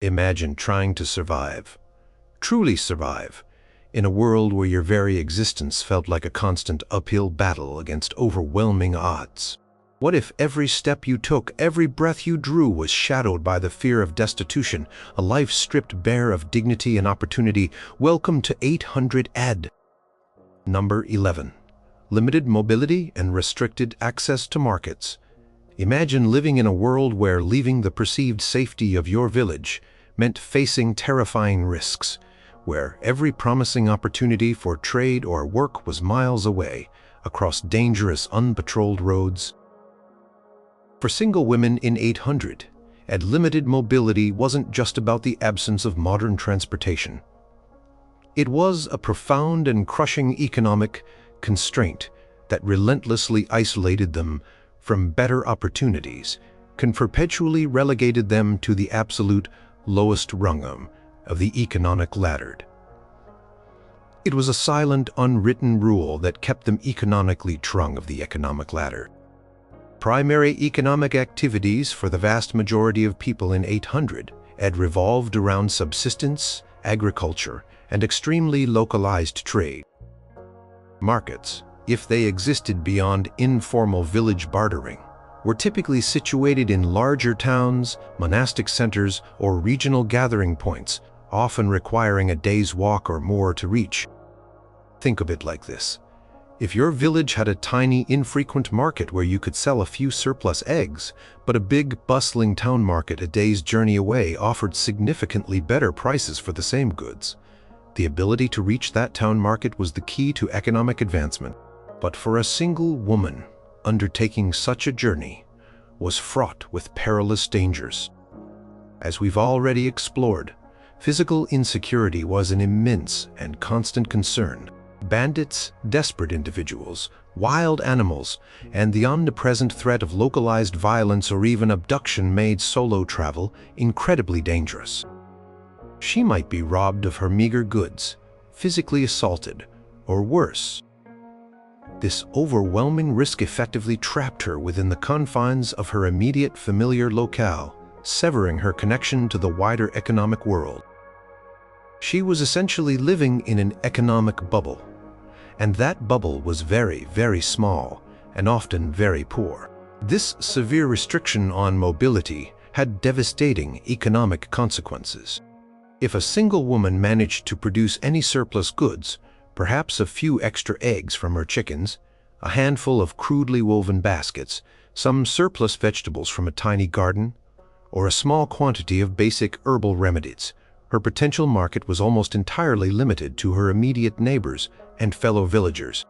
Imagine trying to survive, truly survive, in a world where your very existence felt like a constant uphill battle against overwhelming odds. What if every step you took, every breath you drew was shadowed by the fear of destitution, a life stripped bare of dignity and opportunity? Welcome to 800 Ed. Number 11. Limited mobility and restricted access to markets. Imagine living in a world where leaving the perceived safety of your village meant facing terrifying risks, where every promising opportunity for trade or work was miles away, across dangerous, unpatrolled roads. For single women in 800, limited mobility wasn't just about the absence of modern transportation. It was a profound and crushing economic constraint that relentlessly isolated them from better opportunities, perpetually relegated them to the absolute lowest rung of the economic ladder. It was a silent, unwritten rule that kept them economically rung of the economic ladder. Primary economic activities for the vast majority of people in 800 had revolved around subsistence, agriculture, and extremely localized trade. Markets, if they existed beyond informal village bartering, were typically situated in larger towns, monastic centers, or regional gathering points, often requiring a day's walk or more to reach. Think of it like this. If your village had a tiny, infrequent market where you could sell a few surplus eggs, but a big, bustling town market a day's journey away offered significantly better prices for the same goods, the ability to reach that town market was the key to economic advancement. But for a single woman, undertaking such a journey was fraught with perilous dangers. As we've already explored, physical insecurity was an immense and constant concern. Bandits, desperate individuals, wild animals, and the omnipresent threat of localized violence or even abduction made solo travel incredibly dangerous. She might be robbed of her meager goods, physically assaulted, or worse. This overwhelming risk effectively trapped her within the confines of her immediate familiar locale, severing her connection to the wider economic world. She was essentially living in an economic bubble, and that bubble was very, very small and often very poor. This severe restriction on mobility had devastating economic consequences. If a single woman managed to produce any surplus goods, perhaps a few extra eggs from her chickens, a handful of crudely woven baskets, some surplus vegetables from a tiny garden, or a small quantity of basic herbal remedies, her potential market was almost entirely limited to her immediate neighbors and fellow villagers.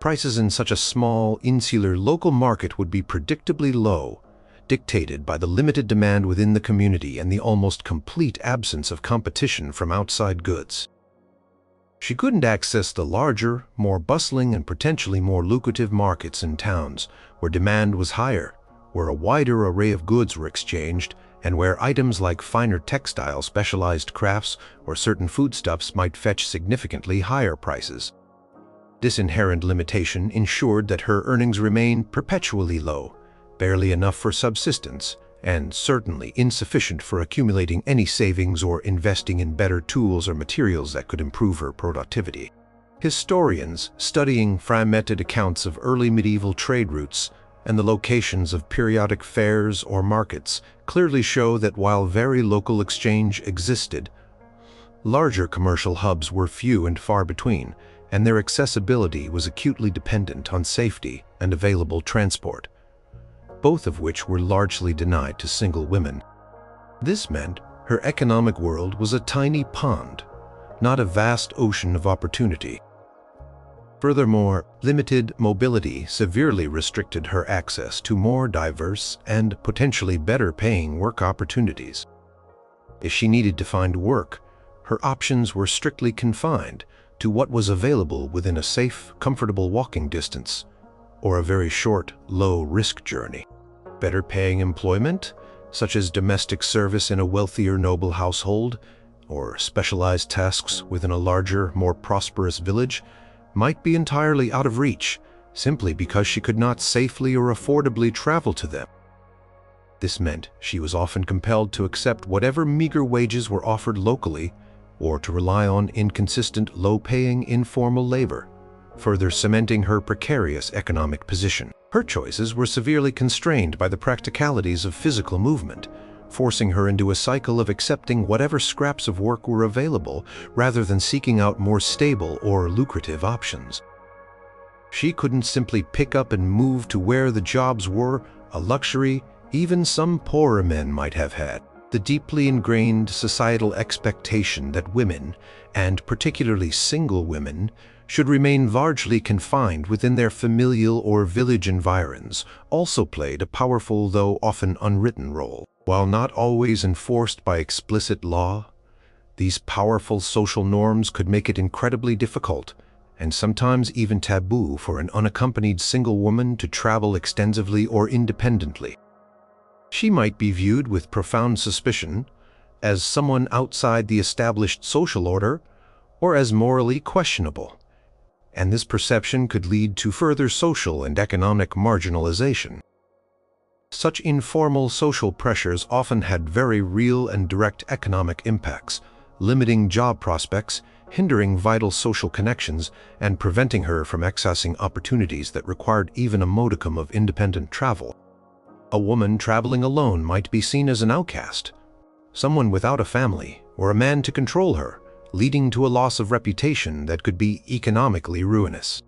Prices in such a small, insular local market would be predictably low, dictated by the limited demand within the community and the almost complete absence of competition from outside goods. She couldn't access the larger, more bustling and potentially more lucrative markets in towns where demand was higher, where a wider array of goods were exchanged, and where items like finer textiles, specialized crafts, or certain foodstuffs might fetch significantly higher prices. This inherent limitation ensured that her earnings remained perpetually low, barely enough for subsistence, and certainly insufficient for accumulating any savings or investing in better tools or materials that could improve her productivity. Historians studying fragmented accounts of early medieval trade routes and the locations of periodic fairs or markets clearly show that while very local exchange existed, larger commercial hubs were few and far between, and their accessibility was acutely dependent on safety and available transport, both of which were largely denied to single women. This meant her economic world was a tiny pond, not a vast ocean of opportunity. Furthermore, limited mobility severely restricted her access to more diverse and potentially better-paying work opportunities. If she needed to find work, her options were strictly confined to what was available within a safe, comfortable walking distance, or a very short, low-risk journey. Better-paying employment, such as domestic service in a wealthier noble household, or specialized tasks within a larger, more prosperous village, might be entirely out of reach, simply because she could not safely or affordably travel to them. This meant she was often compelled to accept whatever meager wages were offered locally or to rely on inconsistent, low-paying informal labor, further cementing her precarious economic position. Her choices were severely constrained by the practicalities of physical movement, forcing her into a cycle of accepting whatever scraps of work were available rather than seeking out more stable or lucrative options. She couldn't simply pick up and move to where the jobs were, a luxury even some poorer men might have had. The deeply ingrained societal expectation that women, and particularly single women, should remain largely confined within their familial or village environs also played a powerful, though often unwritten role. While not always enforced by explicit law, these powerful social norms could make it incredibly difficult, and sometimes even taboo, for an unaccompanied single woman to travel extensively or independently. She might be viewed with profound suspicion as someone outside the established social order or as morally questionable, and this perception could lead to further social and economic marginalization. Such informal social pressures often had very real and direct economic impacts, limiting job prospects, hindering vital social connections, and preventing her from accessing opportunities that required even a modicum of independent travel. A woman traveling alone might be seen as an outcast, someone without a family or a man to control her, leading to a loss of reputation that could be economically ruinous.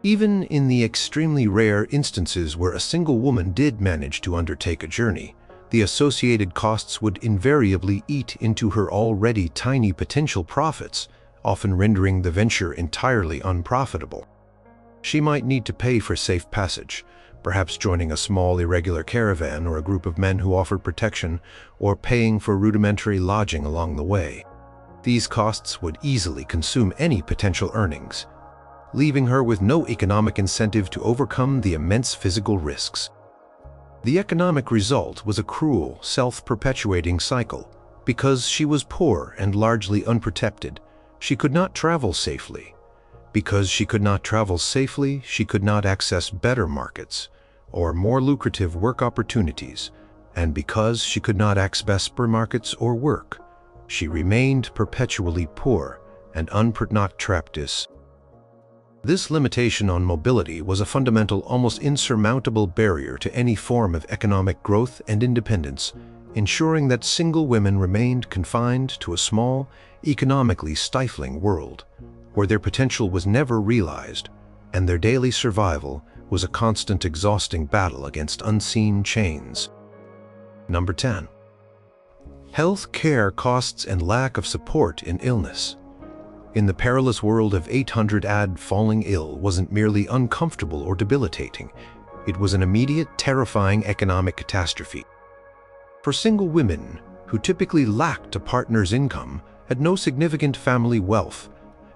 Even in the extremely rare instances where a single woman did manage to undertake a journey, the associated costs would invariably eat into her already tiny potential profits, often rendering the venture entirely unprofitable. She might need to pay for safe passage, perhaps joining a small irregular caravan or a group of men who offered protection, or paying for rudimentary lodging along the way. These costs would easily consume any potential earnings, leaving her with no economic incentive to overcome the immense physical risks. The economic result was a cruel, self-perpetuating cycle. Because she was poor and largely unprotected, she could not travel safely. Because she could not travel safely, she could not access better markets or more lucrative work opportunities. And because she could not access better markets or work, she remained perpetually poor and not trapped. This limitation on mobility was a fundamental, almost insurmountable barrier to any form of economic growth and independence, ensuring that single women remained confined to a small, economically stifling world, where their potential was never realized, and their daily survival was a constant, exhausting battle against unseen chains. Number 10. Health care costs and lack of support in illness. In the perilous world of 800 falling ill wasn't merely uncomfortable or debilitating. It was an immediate, terrifying economic catastrophe. For single women, who typically lacked a partner's income, had no significant family wealth,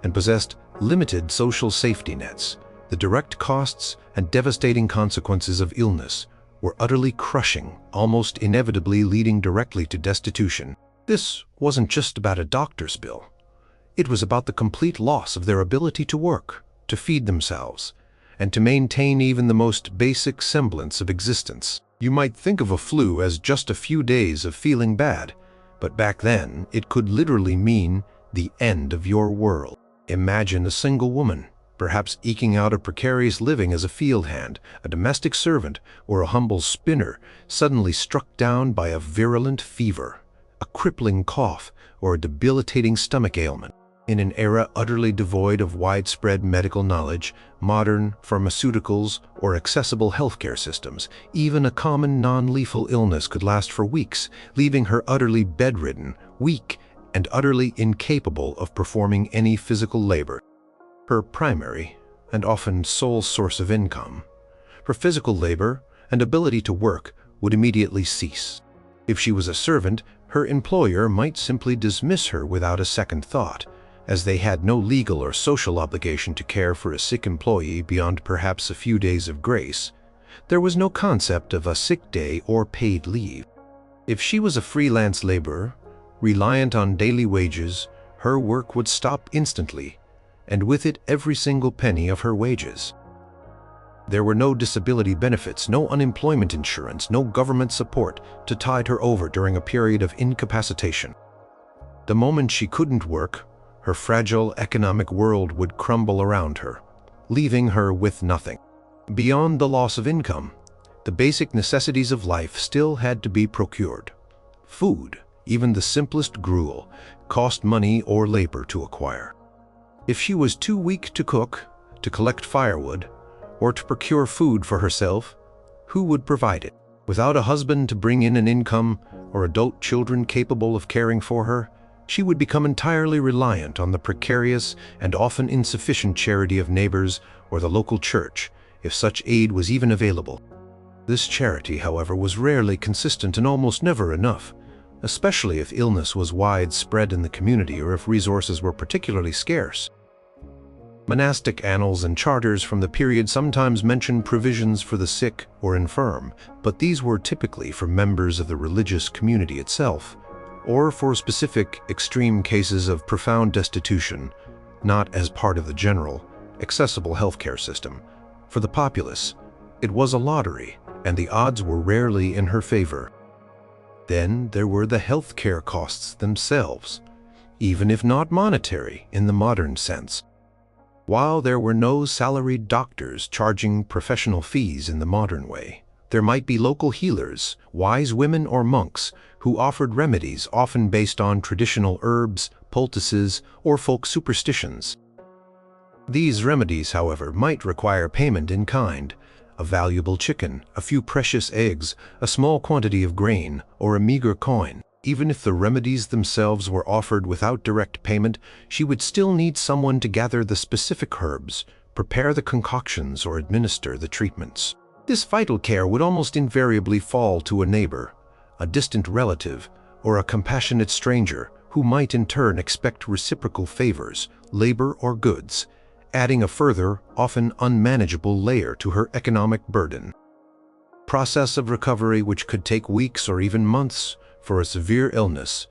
and possessed limited social safety nets, the direct costs and devastating consequences of illness were utterly crushing, almost inevitably leading directly to destitution. This wasn't just about a doctor's bill. It was about the complete loss of their ability to work, to feed themselves, and to maintain even the most basic semblance of existence. You might think of a flu as just a few days of feeling bad, but back then it could literally mean the end of your world. Imagine a single woman, perhaps eking out a precarious living as a field hand, a domestic servant, or a humble spinner, suddenly struck down by a virulent fever, a crippling cough, or a debilitating stomach ailment. In an era utterly devoid of widespread medical knowledge, modern pharmaceuticals, or accessible healthcare systems, even a common non-lethal illness could last for weeks, leaving her utterly bedridden, weak, and utterly incapable of performing any physical labor. Her primary, and often sole source of income, her physical labor and ability to work would immediately cease. If she was a servant, her employer might simply dismiss her without a second thought, as they had no legal or social obligation to care for a sick employee beyond perhaps a few days of grace. There was no concept of a sick day or paid leave. If she was a freelance laborer, reliant on daily wages, her work would stop instantly, and with it every single penny of her wages. There were no disability benefits, no unemployment insurance, no government support to tide her over during a period of incapacitation. The moment she couldn't work, her fragile economic world would crumble around her, leaving her with nothing. Beyond the loss of income, the basic necessities of life still had to be procured. Food, even the simplest gruel, cost money or labor to acquire. If she was too weak to cook, to collect firewood, or to procure food for herself, who would provide it? Without a husband to bring in an income or adult children capable of caring for her, she would become entirely reliant on the precarious and often insufficient charity of neighbors or the local church, if such aid was even available. This charity, however, was rarely consistent and almost never enough, especially if illness was widespread in the community or if resources were particularly scarce. Monastic annals and charters from the period sometimes mention provisions for the sick or infirm, but these were typically for members of the religious community itself, or for specific extreme cases of profound destitution, not as part of the general, accessible healthcare system. For the populace, it was a lottery, and the odds were rarely in her favor. Then there were the healthcare costs themselves, even if not monetary in the modern sense. While there were no salaried doctors charging professional fees in the modern way, there might be local healers, wise women or monks, who offered remedies often based on traditional herbs, poultices, or folk superstitions. These remedies, however, might require payment in kind: a valuable chicken, a few precious eggs, a small quantity of grain, or a meager coin. Even if the remedies themselves were offered without direct payment, she would still need someone to gather the specific herbs, prepare the concoctions, or administer the treatments. This vital care would almost invariably fall to a neighbor, a distant relative, or a compassionate stranger who might in turn expect reciprocal favors, labor or goods, adding a further, often unmanageable layer to her economic burden. Process of recovery, which could take weeks or even months for a severe illness,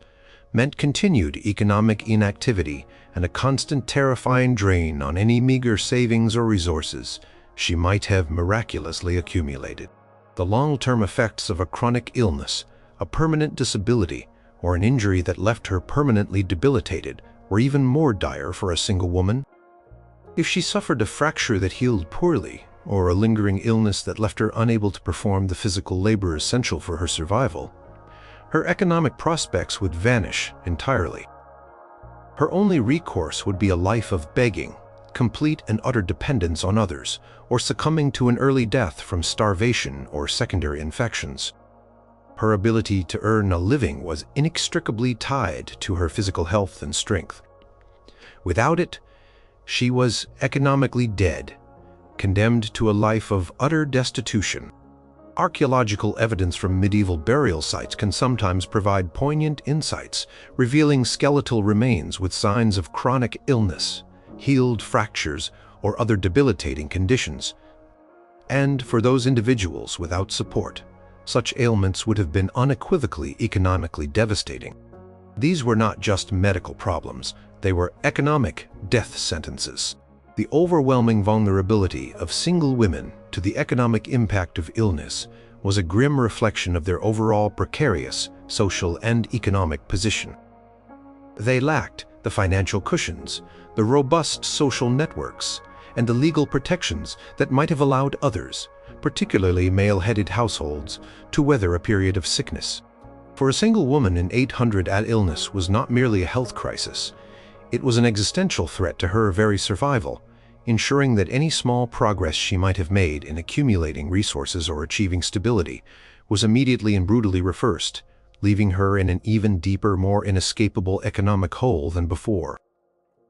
meant continued economic inactivity and a constant terrifying drain on any meager savings or resources she might have miraculously accumulated. The long-term effects of a chronic illness, a permanent disability, or an injury that left her permanently debilitated were even more dire for a single woman. If she suffered a fracture that healed poorly, or a lingering illness that left her unable to perform the physical labor essential for her survival, her economic prospects would vanish entirely. Her only recourse would be a life of begging, complete and utter dependence on others, or succumbing to an early death from starvation or secondary infections. Her ability to earn a living was inextricably tied to her physical health and strength. Without it, she was economically dead, condemned to a life of utter destitution. Archaeological evidence from medieval burial sites can sometimes provide poignant insights, revealing skeletal remains with signs of chronic illness, healed fractures, or other debilitating conditions. And for those individuals without support, such ailments would have been unequivocally economically devastating. These were not just medical problems, they were economic death sentences. The overwhelming vulnerability of single women to the economic impact of illness was a grim reflection of their overall precarious social and economic position. They lacked the financial cushions, the robust social networks, and the legal protections that might have allowed others, particularly male-headed households, to weather a period of sickness. For a single woman in 800 illness was not merely a health crisis. It was an existential threat to her very survival, ensuring that any small progress she might have made in accumulating resources or achieving stability was immediately and brutally reversed, leaving her in an even deeper, more inescapable economic hole than before.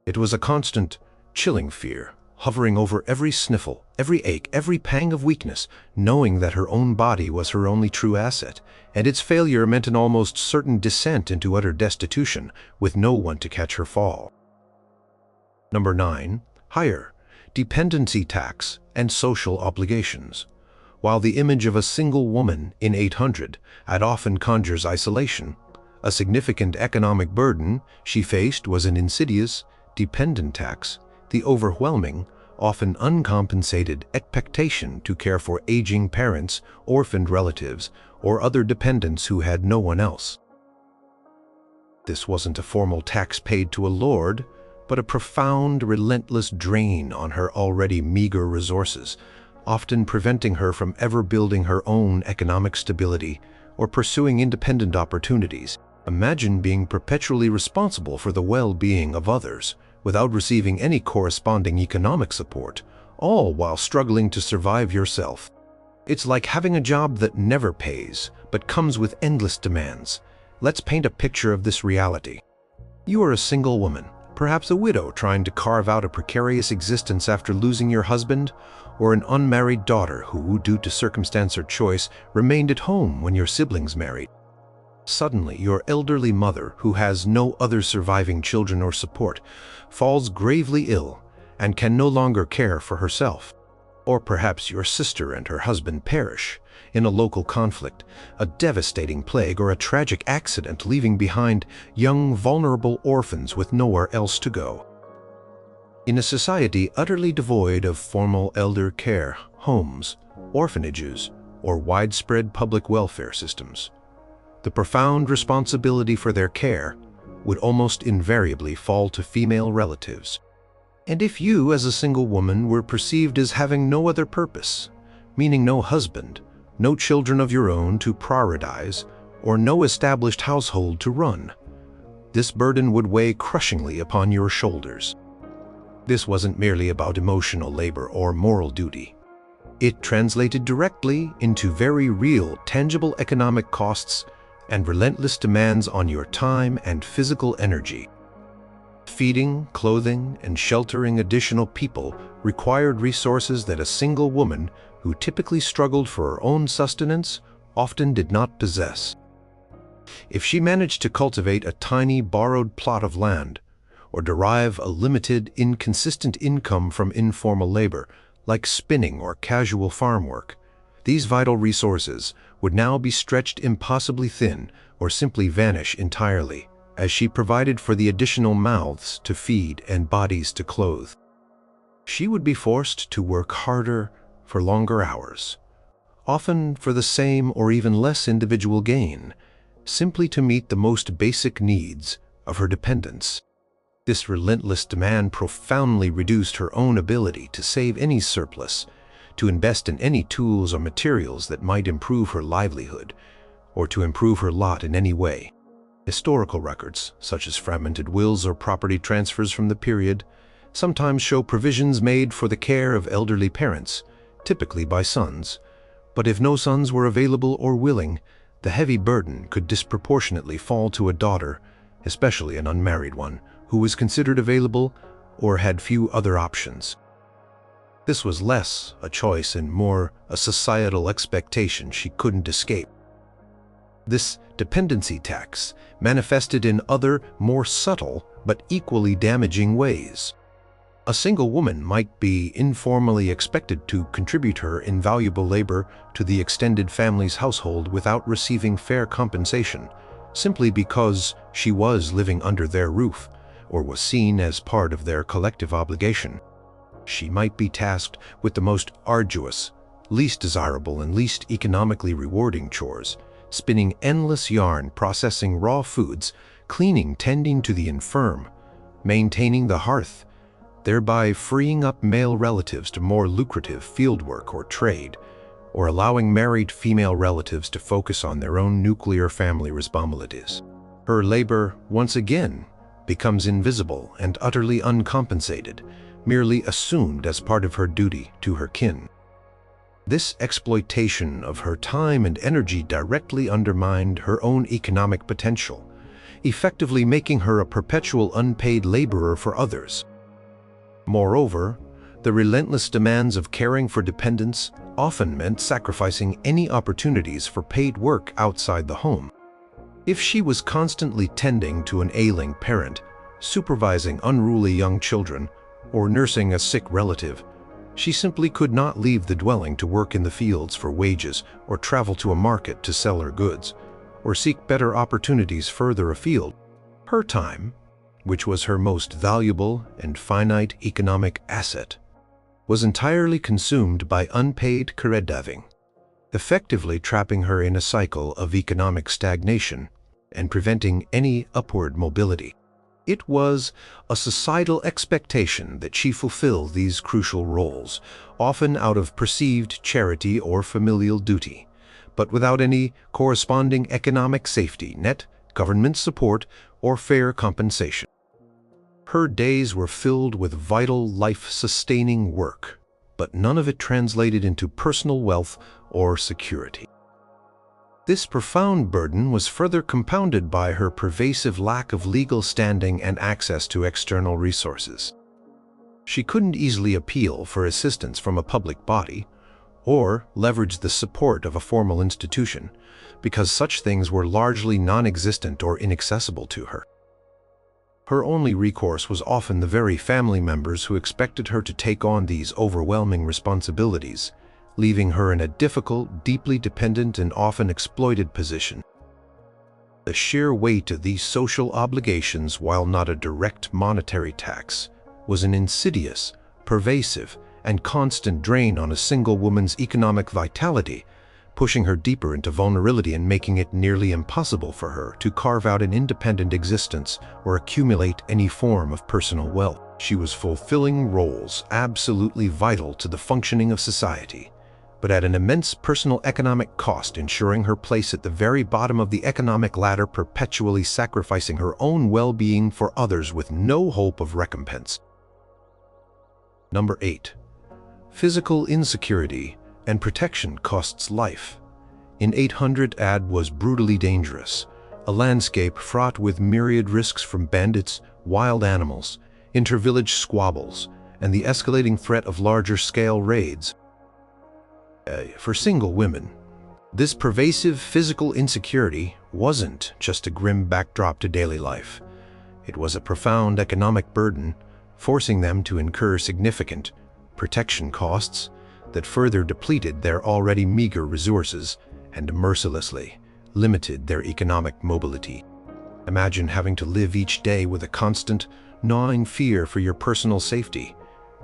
It was a constant, chilling fear, hovering over every sniffle, every ache, every pang of weakness, knowing that her own body was her only true asset, and its failure meant an almost certain descent into utter destitution, with no one to catch her fall. Number 9. Higher dependency tax and social obligations. While the image of a single woman in 800 often conjures isolation, a significant economic burden she faced was an insidious, dependent tax, the overwhelming, often uncompensated expectation to care for aging parents, orphaned relatives, or other dependents who had no one else. This wasn't a formal tax paid to a lord, but a profound, relentless drain on her already meager resources, often preventing her from ever building her own economic stability or pursuing independent opportunities. Imagine being perpetually responsible for the well-being of others without receiving any corresponding economic support, all while struggling to survive yourself. It's like having a job that never pays, but comes with endless demands. Let's paint a picture of this reality. You are a single woman, perhaps a widow trying to carve out a precarious existence after losing your husband, or an unmarried daughter who, due to circumstance or choice, remained at home when your siblings married. Suddenly, your elderly mother, who has no other surviving children or support, falls gravely ill and can no longer care for herself. Or perhaps your sister and her husband perish in a local conflict, a devastating plague, or a tragic accident, leaving behind young, vulnerable orphans with nowhere else to go. In a society utterly devoid of formal elder care, homes, orphanages, or widespread public welfare systems, the profound responsibility for their care would almost invariably fall to female relatives. And if you, as a single woman, were perceived as having no other purpose, meaning no husband, no children of your own to prioritize, or no established household to run, this burden would weigh crushingly upon your shoulders. This wasn't merely about emotional labor or moral duty. It translated directly into very real, tangible economic costs and relentless demands on your time and physical energy. Feeding, clothing, and sheltering additional people required resources that a single woman, who typically struggled for her own sustenance, often did not possess. If she managed to cultivate a tiny borrowed plot of land, or derive a limited, inconsistent income from informal labor, like spinning or casual farm work, these vital resources would now be stretched impossibly thin or simply vanish entirely, as she provided for the additional mouths to feed and bodies to clothe. She would be forced to work harder for longer hours, often for the same or even less individual gain, simply to meet the most basic needs of her dependents. This relentless demand profoundly reduced her own ability to save any surplus, to invest in any tools or materials that might improve her livelihood, or to improve her lot in any way. Historical records, such as fragmented wills or property transfers from the period, sometimes show provisions made for the care of elderly parents, typically by sons. But if no sons were available or willing, the heavy burden could disproportionately fall to a daughter, especially an unmarried one, who was considered available or had few other options. This was less a choice and more a societal expectation she couldn't escape. This dependency tax manifested in other, more subtle, but equally damaging ways. A single woman might be informally expected to contribute her invaluable labor to the extended family's household without receiving fair compensation, simply because she was living under their roof or was seen as part of their collective obligation. She might be tasked with the most arduous, least desirable, and least economically rewarding chores, spinning endless yarn, processing raw foods, cleaning, tending to the infirm, maintaining the hearth, thereby freeing up male relatives to more lucrative fieldwork or trade, or allowing married female relatives to focus on their own nuclear family responsibilities. Her labor, once again, becomes invisible and utterly uncompensated, merely assumed as part of her duty to her kin. This exploitation of her time and energy directly undermined her own economic potential, effectively making her a perpetual unpaid laborer for others. Moreover, the relentless demands of caring for dependents often meant sacrificing any opportunities for paid work outside the home. If she was constantly tending to an ailing parent, supervising unruly young children, or nursing a sick relative, she simply could not leave the dwelling to work in the fields for wages or travel to a market to sell her goods, or seek better opportunities further afield. Her time, which was her most valuable and finite economic asset, was entirely consumed by unpaid caregiving, effectively trapping her in a cycle of economic stagnation and preventing any upward mobility. It was a societal expectation that she fulfill these crucial roles, often out of perceived charity or familial duty, but without any corresponding economic safety net, government support, or fair compensation. Her days were filled with vital, life-sustaining work, but none of it translated into personal wealth or security. This profound burden was further compounded by her pervasive lack of legal standing and access to external resources. She couldn't easily appeal for assistance from a public body or leverage the support of a formal institution, because such things were largely non-existent or inaccessible to her. Her only recourse was often the very family members who expected her to take on these overwhelming responsibilities, leaving her in a difficult, deeply dependent, and often exploited position. The sheer weight of these social obligations, while not a direct monetary tax, was an insidious, pervasive, and constant drain on a single woman's economic vitality, pushing her deeper into vulnerability and making it nearly impossible for her to carve out an independent existence or accumulate any form of personal wealth. She was fulfilling roles absolutely vital to the functioning of society, but at an immense personal economic cost, ensuring her place at the very bottom of the economic ladder, perpetually sacrificing her own well-being for others with no hope of recompense. Number 8. Physical insecurity and protection costs life. In 800 AD was brutally dangerous, a landscape fraught with myriad risks from bandits, wild animals, inter-village squabbles, and the escalating threat of larger-scale raids. For single women, this pervasive physical insecurity wasn't just a grim backdrop to daily life. It was a profound economic burden, forcing them to incur significant protection costs that further depleted their already meager resources and mercilessly limited their economic mobility. Imagine having to live each day with a constant, gnawing fear for your personal safety,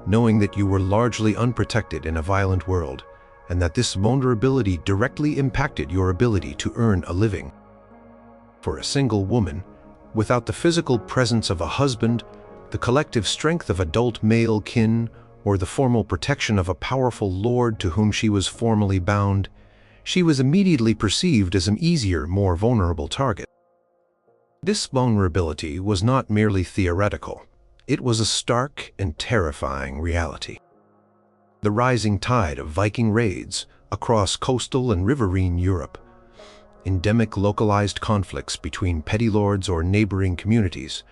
knowing that you were largely unprotected in a violent world, and that this vulnerability directly impacted your ability to earn a living. For a single woman, without the physical presence of a husband, the collective strength of adult male kin, or the formal protection of a powerful lord to whom she was formally bound, she was immediately perceived as an easier, more vulnerable target. This vulnerability was not merely theoretical. It was a stark and terrifying reality. The rising tide of Viking raids across coastal and riverine Europe, endemic localized conflicts between petty lords or neighboring communities,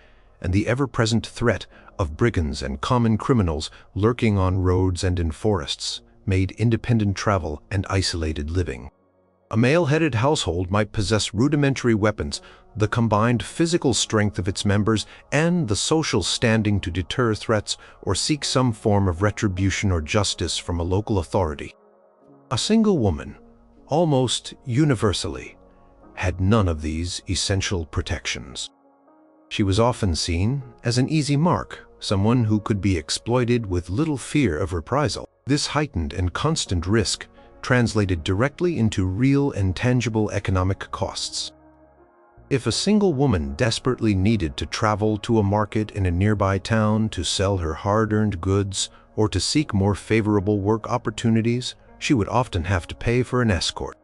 and the ever-present threat of brigands and common criminals lurking on roads and in forests made independent travel and isolated living. A male-headed household might possess rudimentary weapons, the combined physical strength of its members, and the social standing to deter threats or seek some form of retribution or justice from a local authority. A single woman, almost universally, had none of these essential protections. She was often seen as an easy mark, someone who could be exploited with little fear of reprisal. This heightened and constant risk translated directly into real and tangible economic costs. If a single woman desperately needed to travel to a market in a nearby town to sell her hard-earned goods or to seek more favorable work opportunities, she would often have to pay for an escort.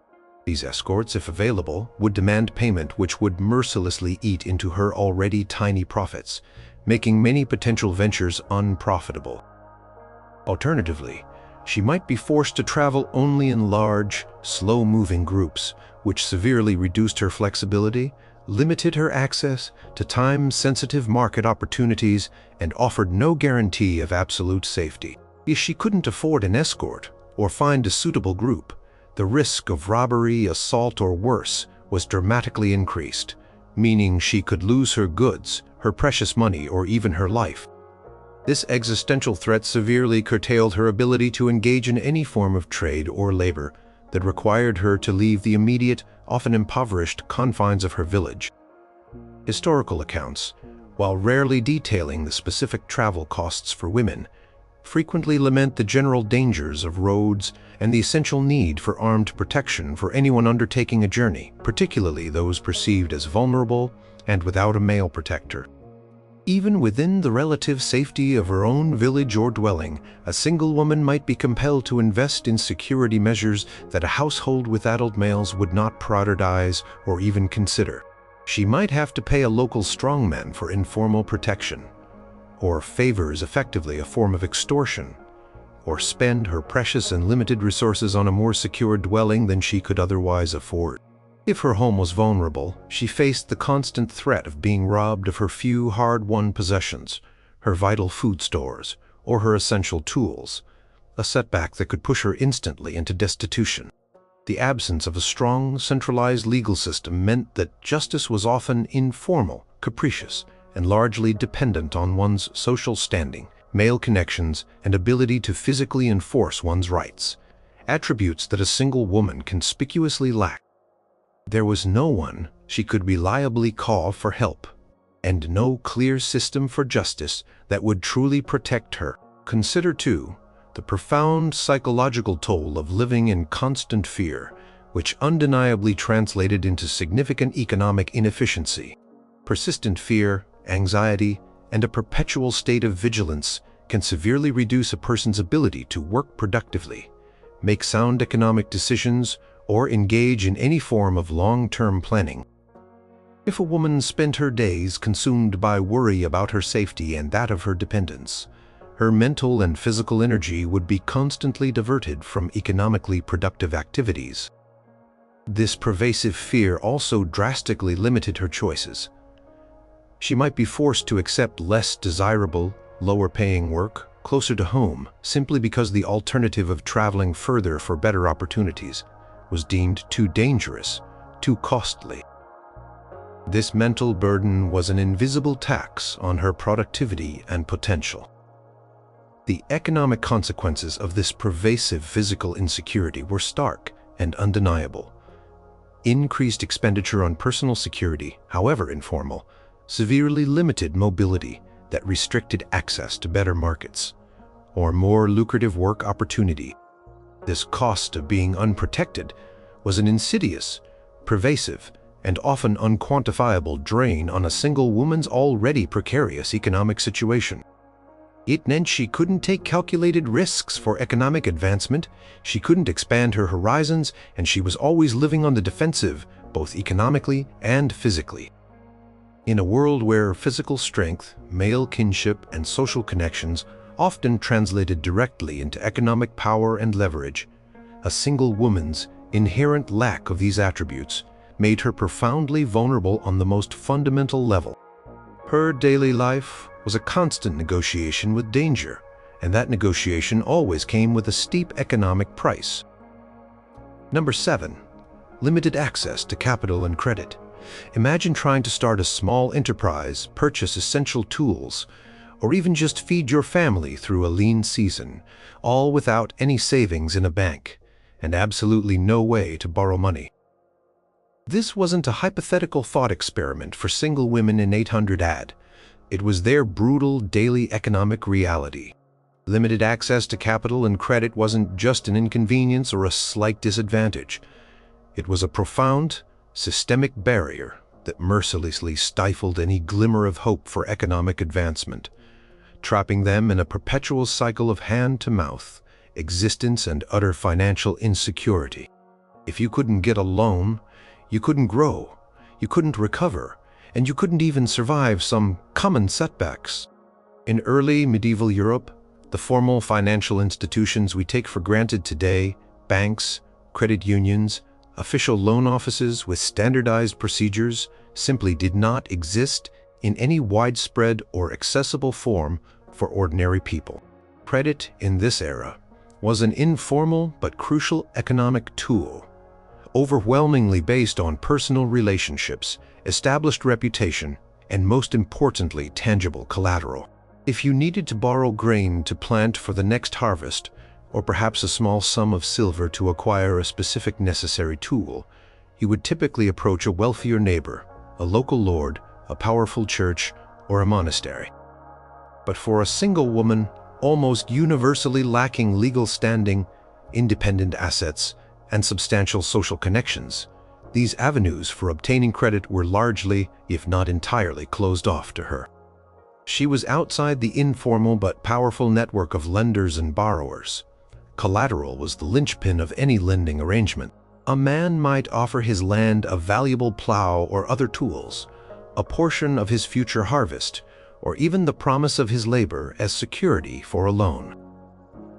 These escorts, if available, would demand payment which would mercilessly eat into her already tiny profits, making many potential ventures unprofitable. Alternatively, she might be forced to travel only in large, slow-moving groups, which severely reduced her flexibility, limited her access to time-sensitive market opportunities, and offered no guarantee of absolute safety. If she couldn't afford an escort or find a suitable group, the risk of robbery, assault, or worse was dramatically increased, meaning she could lose her goods, her precious money, or even her life. This existential threat severely curtailed her ability to engage in any form of trade or labor that required her to leave the immediate, often impoverished confines of her village. Historical accounts, while rarely detailing the specific travel costs for women, frequently lament the general dangers of roads and the essential need for armed protection for anyone undertaking a journey, particularly those perceived as vulnerable and without a male protector. Even within the relative safety of her own village or dwelling, a single woman might be compelled to invest in security measures that a household with adult males would not prioritize or even consider. She might have to pay a local strongman for informal protection, or favors effectively a form of extortion, or spend her precious and limited resources on a more secure dwelling than she could otherwise afford. If her home was vulnerable, she faced the constant threat of being robbed of her few hard-won possessions, her vital food stores, or her essential tools, a setback that could push her instantly into destitution. The absence of a strong, centralized legal system meant that justice was often informal, capricious, and largely dependent on one's social standing, male connections, and ability to physically enforce one's rights, attributes that a single woman conspicuously lacked. There was no one she could reliably call for help, and no clear system for justice that would truly protect her. Consider, too, the profound psychological toll of living in constant fear, which undeniably translated into significant economic inefficiency. Persistent fear, anxiety, and a perpetual state of vigilance can severely reduce a person's ability to work productively, make sound economic decisions, or engage in any form of long-term planning. If a woman spent her days consumed by worry about her safety and that of her dependents, her mental and physical energy would be constantly diverted from economically productive activities. This pervasive fear also drastically limited her choices. She might be forced to accept less desirable, lower-paying work closer to home simply because the alternative of traveling further for better opportunities was deemed too dangerous, too costly. This mental burden was an invisible tax on her productivity and potential. The economic consequences of this pervasive physical insecurity were stark and undeniable. Increased expenditure on personal security, however informal, severely limited mobility that restricted access to better markets or more lucrative work opportunity. This cost of being unprotected was an insidious, pervasive, and often unquantifiable drain on a single woman's already precarious economic situation. It meant she couldn't take calculated risks for economic advancement, she couldn't expand her horizons, and she was always living on the defensive, both economically and physically. In a world where physical strength, male kinship, and social connections often translated directly into economic power and leverage, a single woman's inherent lack of these attributes made her profoundly vulnerable on the most fundamental level. Her daily life was a constant negotiation with danger, and that negotiation always came with a steep economic price. Number 7. Limited access to capital and credit. Imagine trying to start a small enterprise, purchase essential tools, or even just feed your family through a lean season, all without any savings in a bank, and absolutely no way to borrow money. This wasn't a hypothetical thought experiment for single women in 800 AD. It was their brutal daily economic reality. Limited access to capital and credit wasn't just an inconvenience or a slight disadvantage. It was a profound, systemic barrier that mercilessly stifled any glimmer of hope for economic advancement, trapping them in a perpetual cycle of hand-to-mouth existence and utter financial insecurity. If you couldn't get a loan, you couldn't grow, you couldn't recover, and you couldn't even survive some common setbacks. In early medieval Europe, the formal financial institutions we take for granted today, banks, credit unions, official loan offices with standardized procedures, simply did not exist in any widespread or accessible form for ordinary people. Credit in this era was an informal but crucial economic tool, overwhelmingly based on personal relationships, established reputation, and most importantly, tangible collateral. If you needed to borrow grain to plant for the next harvest, or perhaps a small sum of silver to acquire a specific necessary tool, you would typically approach a wealthier neighbor, a local lord, a powerful church, or a monastery. But for a single woman, almost universally lacking legal standing, independent assets, and substantial social connections. These avenues for obtaining credit were largely, if not entirely, closed off to her. She was outside the informal but powerful network of lenders and borrowers. Collateral was the linchpin of any lending arrangement. A man might offer his land a valuable plow or other tools, a portion of his future harvest, or even the promise of his labor as security for a loan.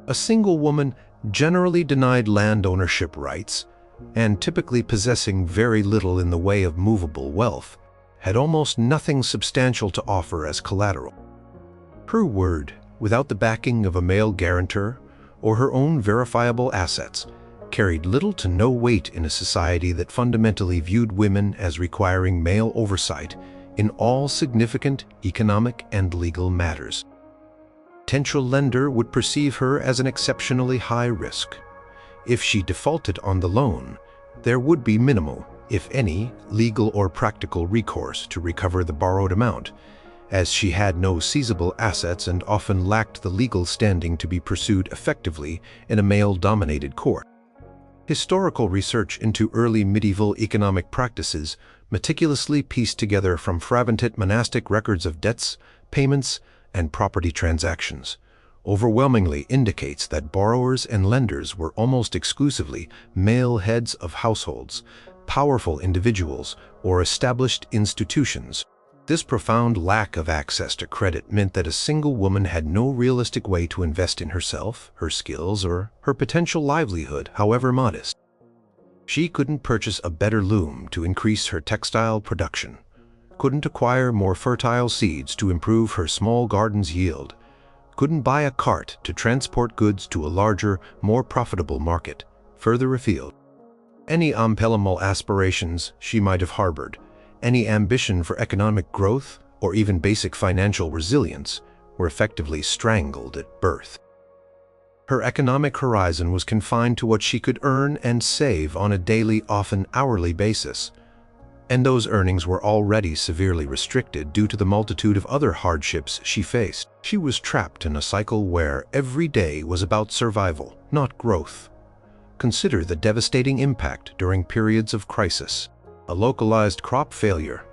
A single woman, generally denied land ownership rights, and typically possessing very little in the way of movable wealth, had almost nothing substantial to offer as collateral. Her word, without the backing of a male guarantor or her own verifiable assets, carried little to no weight in a society that fundamentally viewed women as requiring male oversight in all significant economic and legal matters. A potential lender would perceive her as an exceptionally high risk. If she defaulted on the loan, there would be minimal, if any, legal or practical recourse to recover the borrowed amount, as she had no seizable assets and often lacked the legal standing to be pursued effectively in a male-dominated court. Historical research into early medieval economic practices, meticulously pieced together from fragmented monastic records of debts, payments, and property transactions, overwhelmingly indicates that borrowers and lenders were almost exclusively male heads of households, powerful individuals, or established institutions. This profound lack of access to credit meant that a single woman had no realistic way to invest in herself, her skills, or her potential livelihood, however modest. She couldn't purchase a better loom to increase her textile production, couldn't acquire more fertile seeds to improve her small garden's yield, couldn't buy a cart to transport goods to a larger, more profitable market, further afield. Any unpalatable aspirations she might have harbored, any ambition for economic growth, or even basic financial resilience, were effectively strangled at birth. Her economic horizon was confined to what she could earn and save on a daily, often hourly basis, and those earnings were already severely restricted due to the multitude of other hardships she faced. She was trapped in a cycle where every day was about survival, not growth. Consider the devastating impact during periods of crisis. A localized crop failure,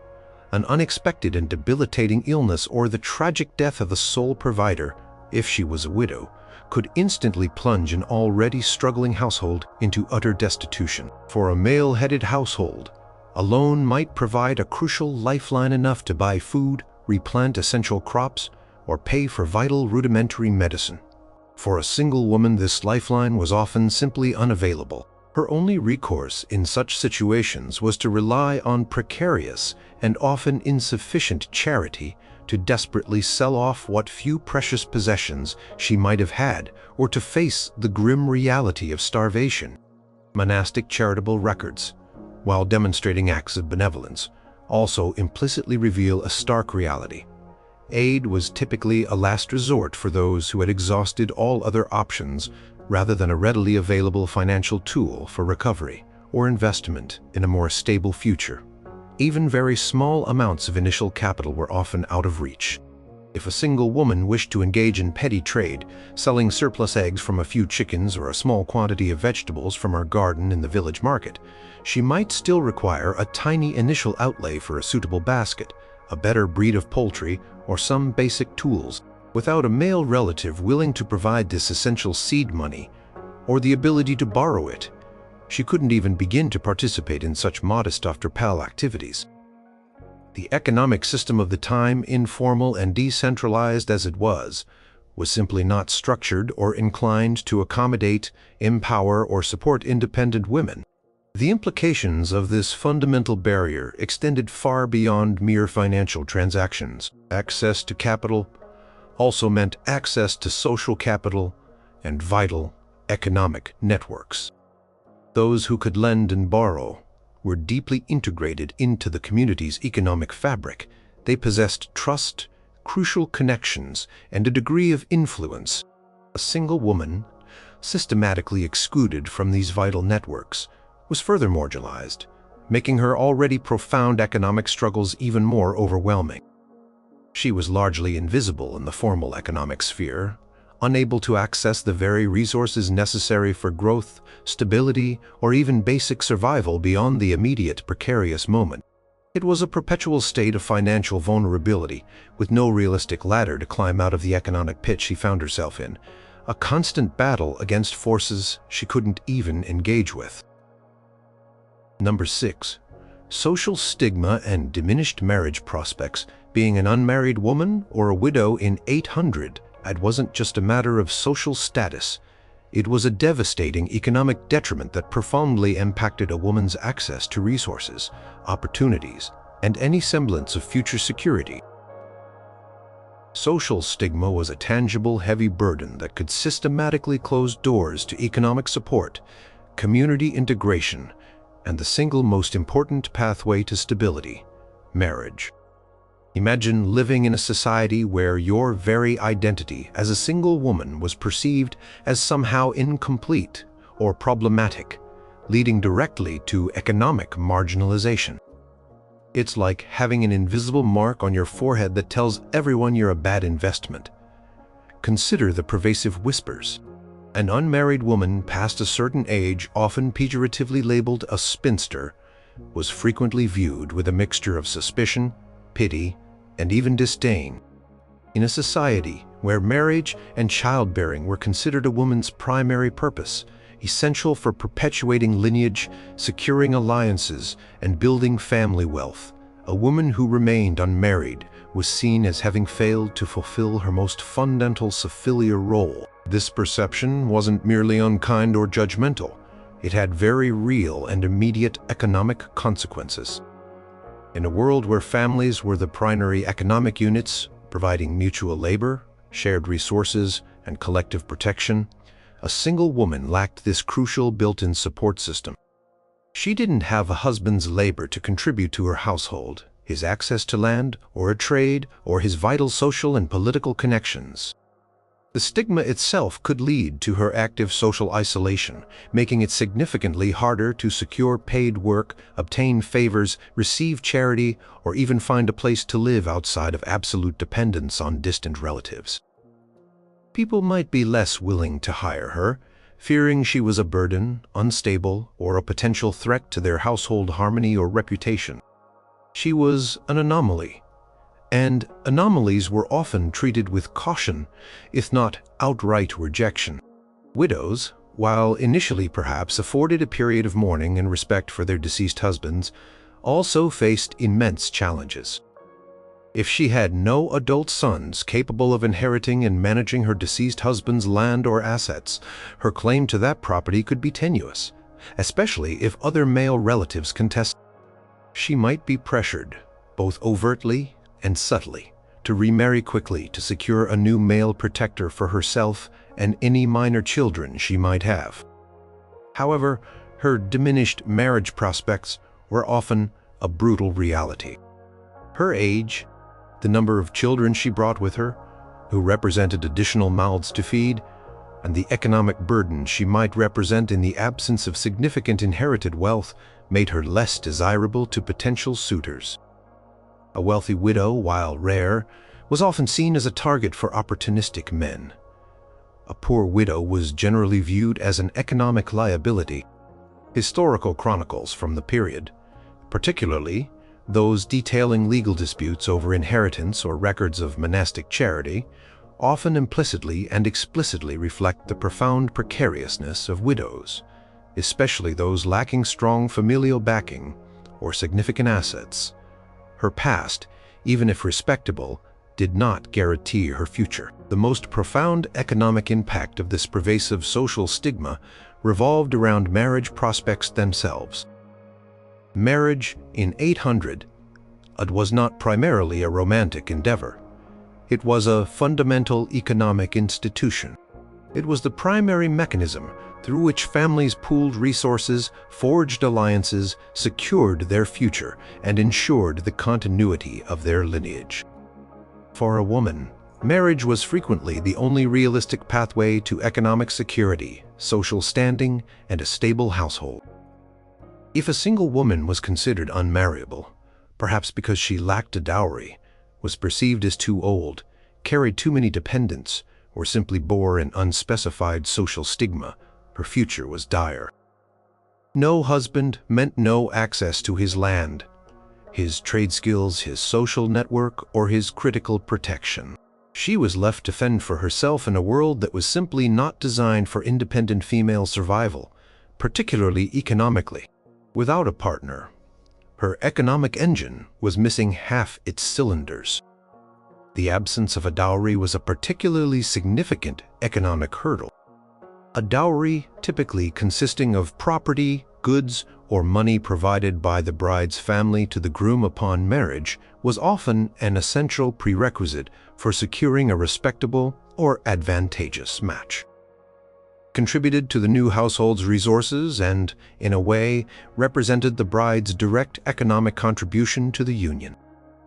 an unexpected and debilitating illness, or the tragic death of the sole provider, if she was a widow, could instantly plunge an already struggling household into utter destitution. For a male-headed household, a loan might provide a crucial lifeline enough to buy food, replant essential crops, or pay for vital rudimentary medicine. For a single woman, this lifeline was often simply unavailable. Her only recourse in such situations was to rely on precarious and often insufficient charity to desperately sell off what few precious possessions she might have had, or to face the grim reality of starvation. Monastic charitable records, while demonstrating acts of benevolence, also implicitly reveal a stark reality. Aid was typically a last resort for those who had exhausted all other options, rather than a readily available financial tool for recovery or investment in a more stable future. Even very small amounts of initial capital were often out of reach. If a single woman wished to engage in petty trade, selling surplus eggs from a few chickens or a small quantity of vegetables from her garden in the village market, she might still require a tiny initial outlay for a suitable basket, a better breed of poultry, or some basic tools. Without a male relative willing to provide this essential seed money, or the ability to borrow it, she couldn't even begin to participate in such modest after-pal activities. The economic system of the time, informal and decentralized as it was simply not structured or inclined to accommodate, empower, or support independent women. The implications of this fundamental barrier extended far beyond mere financial transactions. Access to capital also meant access to social capital and vital economic networks. Those who could lend and borrow were deeply integrated into the community's economic fabric. They possessed trust, crucial connections, and a degree of influence. A single woman, systematically excluded from these vital networks, was further marginalized, making her already profound economic struggles even more overwhelming. She was largely invisible in the formal economic sphere, unable to access the very resources necessary for growth, stability, or even basic survival beyond the immediate precarious moment. It was a perpetual state of financial vulnerability, with no realistic ladder to climb out of the economic pit she found herself in, a constant battle against forces she couldn't even engage with. Number 6. Social stigma and diminished marriage prospects. Being an unmarried woman or a widow in 800, it wasn't just a matter of social status. It was a devastating economic detriment that profoundly impacted a woman's access to resources, opportunities, and any semblance of future security. Social stigma was a tangible, heavy burden that could systematically close doors to economic support, community integration, and the single most important pathway to stability: marriage. Imagine living in a society where your very identity as a single woman was perceived as somehow incomplete or problematic, leading directly to economic marginalization. It's like having an invisible mark on your forehead that tells everyone you're a bad investment. Consider the pervasive whispers. An unmarried woman past a certain age, often pejoratively labeled a spinster, was frequently viewed with a mixture of suspicion, pity, and even disdain. In a society where marriage and childbearing were considered a woman's primary purpose, essential for perpetuating lineage, securing alliances, and building family wealth, a woman who remained unmarried was seen as having failed to fulfill her most fundamental familiar role. This perception wasn't merely unkind or judgmental. It had very real and immediate economic consequences. In a world where families were the primary economic units, providing mutual labor, shared resources, and collective protection, a single woman lacked this crucial built-in support system. She didn't have a husband's labor to contribute to her household, his access to land or a trade, or his vital social and political connections. The stigma itself could lead to her active social isolation, making it significantly harder to secure paid work, obtain favors, receive charity, or even find a place to live outside of absolute dependence on distant relatives. People might be less willing to hire her, fearing she was a burden, unstable, or a potential threat to their household harmony or reputation. She was an anomaly, and anomalies were often treated with caution, if not outright rejection. Widows, while initially perhaps afforded a period of mourning and respect for their deceased husbands, also faced immense challenges. If she had no adult sons capable of inheriting and managing her deceased husband's land or assets, her claim to that property could be tenuous, especially if other male relatives contested. She might be pressured, both overtly and subtly, to remarry quickly to secure a new male protector for herself and any minor children she might have. However, her diminished marriage prospects were often a brutal reality. Her age, the number of children she brought with her, who represented additional mouths to feed, and the economic burden she might represent in the absence of significant inherited wealth made her less desirable to potential suitors. A wealthy widow, while rare, was often seen as a target for opportunistic men. A poor widow was generally viewed as an economic liability. Historical chronicles from the period, particularly those detailing legal disputes over inheritance or records of monastic charity, often implicitly and explicitly reflect the profound precariousness of widows, especially those lacking strong familial backing or significant assets. Her past, even if respectable, did not guarantee her future. The most profound economic impact of this pervasive social stigma revolved around marriage prospects themselves. Marriage in 800 was not primarily a romantic endeavor. It was a fundamental economic institution. It was the primary mechanism through which families pooled resources, forged alliances, secured their future, and ensured the continuity of their lineage. For a woman, marriage was frequently the only realistic pathway to economic security, social standing, and a stable household. If a single woman was considered unmarriable, perhaps because she lacked a dowry, was perceived as too old, carried too many dependents, or simply bore an unspecified social stigma, her future was dire. No husband meant no access to his land, his trade skills, his social network, or his critical protection. She was left to fend for herself in a world that was simply not designed for independent female survival, particularly economically. Without a partner, her economic engine was missing half its cylinders. The absence of a dowry was a particularly significant economic hurdle. A dowry, typically consisting of property, goods, or money provided by the bride's family to the groom upon marriage, was often an essential prerequisite for securing a respectable or advantageous match. Contributed to the new household's resources and, in a way, represented the bride's direct economic contribution to the union.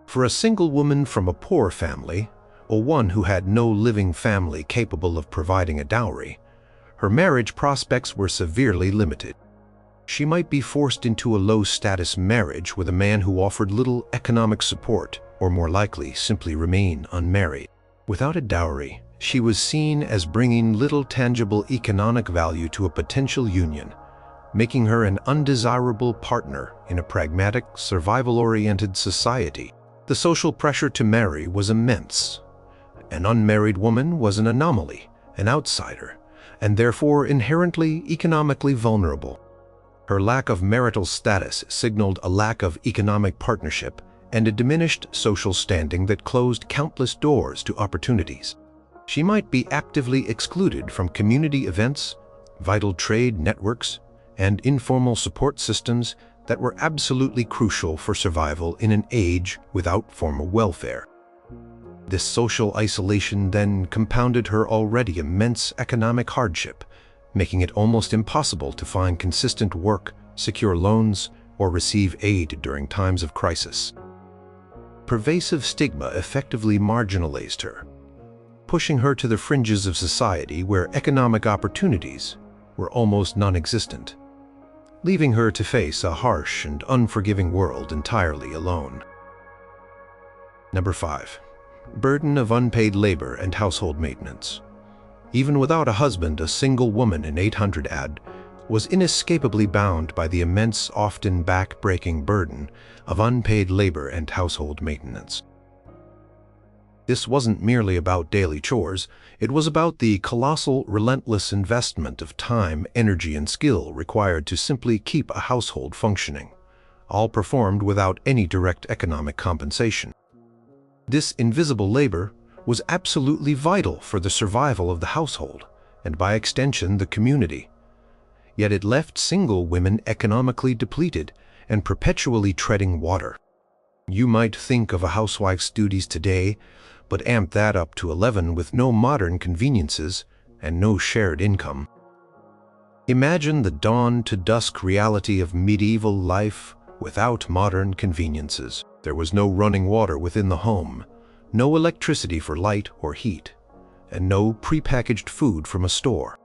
For a single woman from a poor family, or one who had no living family capable of providing a dowry, her marriage prospects were severely limited. She might be forced into a low-status marriage with a man who offered little economic support, or more likely, simply remain unmarried. Without a dowry, she was seen as bringing little tangible economic value to a potential union, making her an undesirable partner in a pragmatic, survival-oriented society. The social pressure to marry was immense. An unmarried woman was an anomaly, an outsider, and therefore inherently economically vulnerable. Her lack of marital status signaled a lack of economic partnership and a diminished social standing that closed countless doors to opportunities. She might be actively excluded from community events, vital trade networks, and informal support systems that were absolutely crucial for survival in an age without formal welfare. This social isolation then compounded her already immense economic hardship, making it almost impossible to find consistent work, secure loans, or receive aid during times of crisis. Pervasive stigma effectively marginalized her, pushing her to the fringes of society where economic opportunities were almost non-existent, leaving her to face a harsh and unforgiving world entirely alone. Number 5. Burden of unpaid labor and household maintenance. Even without a husband, a single woman in 800 AD was inescapably bound by the immense, often back-breaking burden of unpaid labor and household maintenance. This wasn't merely about daily chores, it was about the colossal, relentless investment of time, energy, and skill required to simply keep a household functioning, all performed without any direct economic compensation. This invisible labor was absolutely vital for the survival of the household, and by extension the community. Yet it left single women economically depleted and perpetually treading water. You might think of a housewife's duties today, but amp that up to 11 with no modern conveniences and no shared income. Imagine the dawn-to-dusk reality of medieval life without modern conveniences. There was no running water within the home, no electricity for light or heat, and no prepackaged food from a store.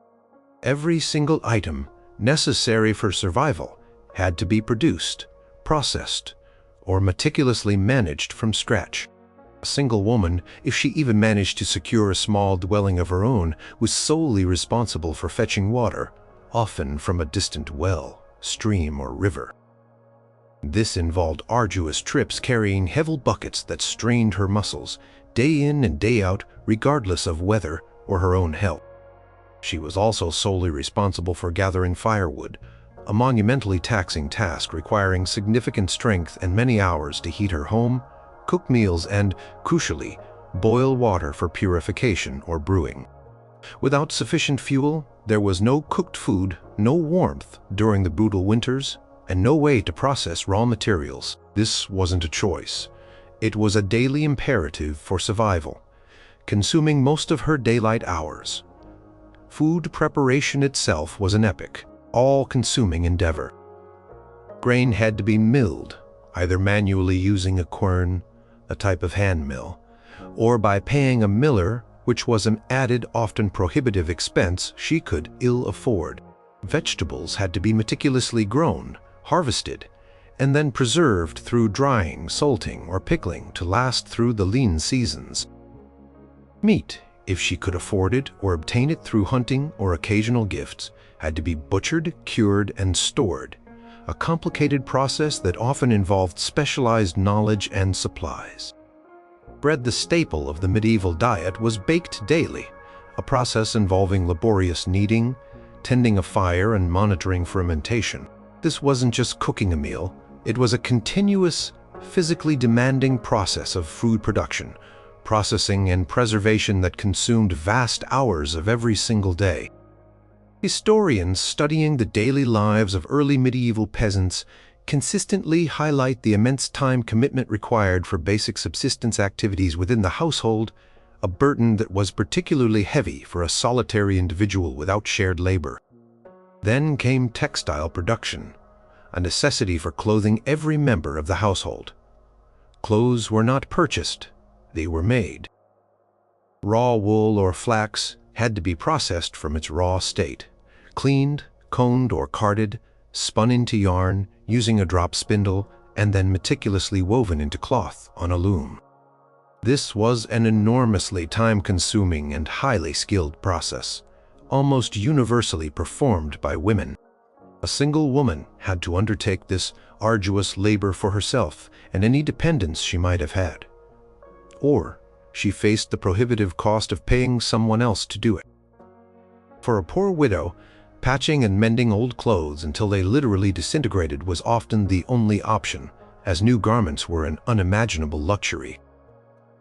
Every single item necessary for survival had to be produced, processed, or meticulously managed from scratch. A single woman, if she even managed to secure a small dwelling of her own, was solely responsible for fetching water, often from a distant well, stream, or river. This involved arduous trips carrying heavy buckets that strained her muscles, day in and day out, regardless of weather or her own health. She was also solely responsible for gathering firewood, a monumentally taxing task requiring significant strength and many hours to heat her home, cook meals, and, crucially, boil water for purification or brewing. Without sufficient fuel, there was no cooked food, no warmth during the brutal winters, and no way to process raw materials. This wasn't a choice. It was a daily imperative for survival, consuming most of her daylight hours. Food preparation itself was an epic, all-consuming endeavor. Grain had to be milled, either manually using a quern, a type of hand mill, or by paying a miller, which was an added, often prohibitive expense she could ill afford. Vegetables had to be meticulously grown, harvested, and then preserved through drying, salting, or pickling to last through the lean seasons. Meat, if she could afford it or obtain it through hunting or occasional gifts, had to be butchered, cured, and stored, a complicated process that often involved specialized knowledge and supplies. Bread, the staple of the medieval diet, was baked daily, a process involving laborious kneading, tending a fire, and monitoring fermentation. This wasn't just cooking a meal, it was a continuous, physically demanding process of food production, processing, and preservation that consumed vast hours of every single day. Historians studying the daily lives of early medieval peasants consistently highlight the immense time commitment required for basic subsistence activities within the household, a burden that was particularly heavy for a solitary individual without shared labor. Then came textile production, a necessity for clothing every member of the household. Clothes were not purchased, they were made. Raw wool or flax had to be processed from its raw state, cleaned, combed, or carded, spun into yarn using a drop spindle, and then meticulously woven into cloth on a loom. This was an enormously time-consuming and highly skilled process, almost universally performed by women. A single woman had to undertake this arduous labor for herself and any dependents she might have had. Or she faced the prohibitive cost of paying someone else to do it. For a poor widow, patching and mending old clothes until they literally disintegrated was often the only option, as new garments were an unimaginable luxury.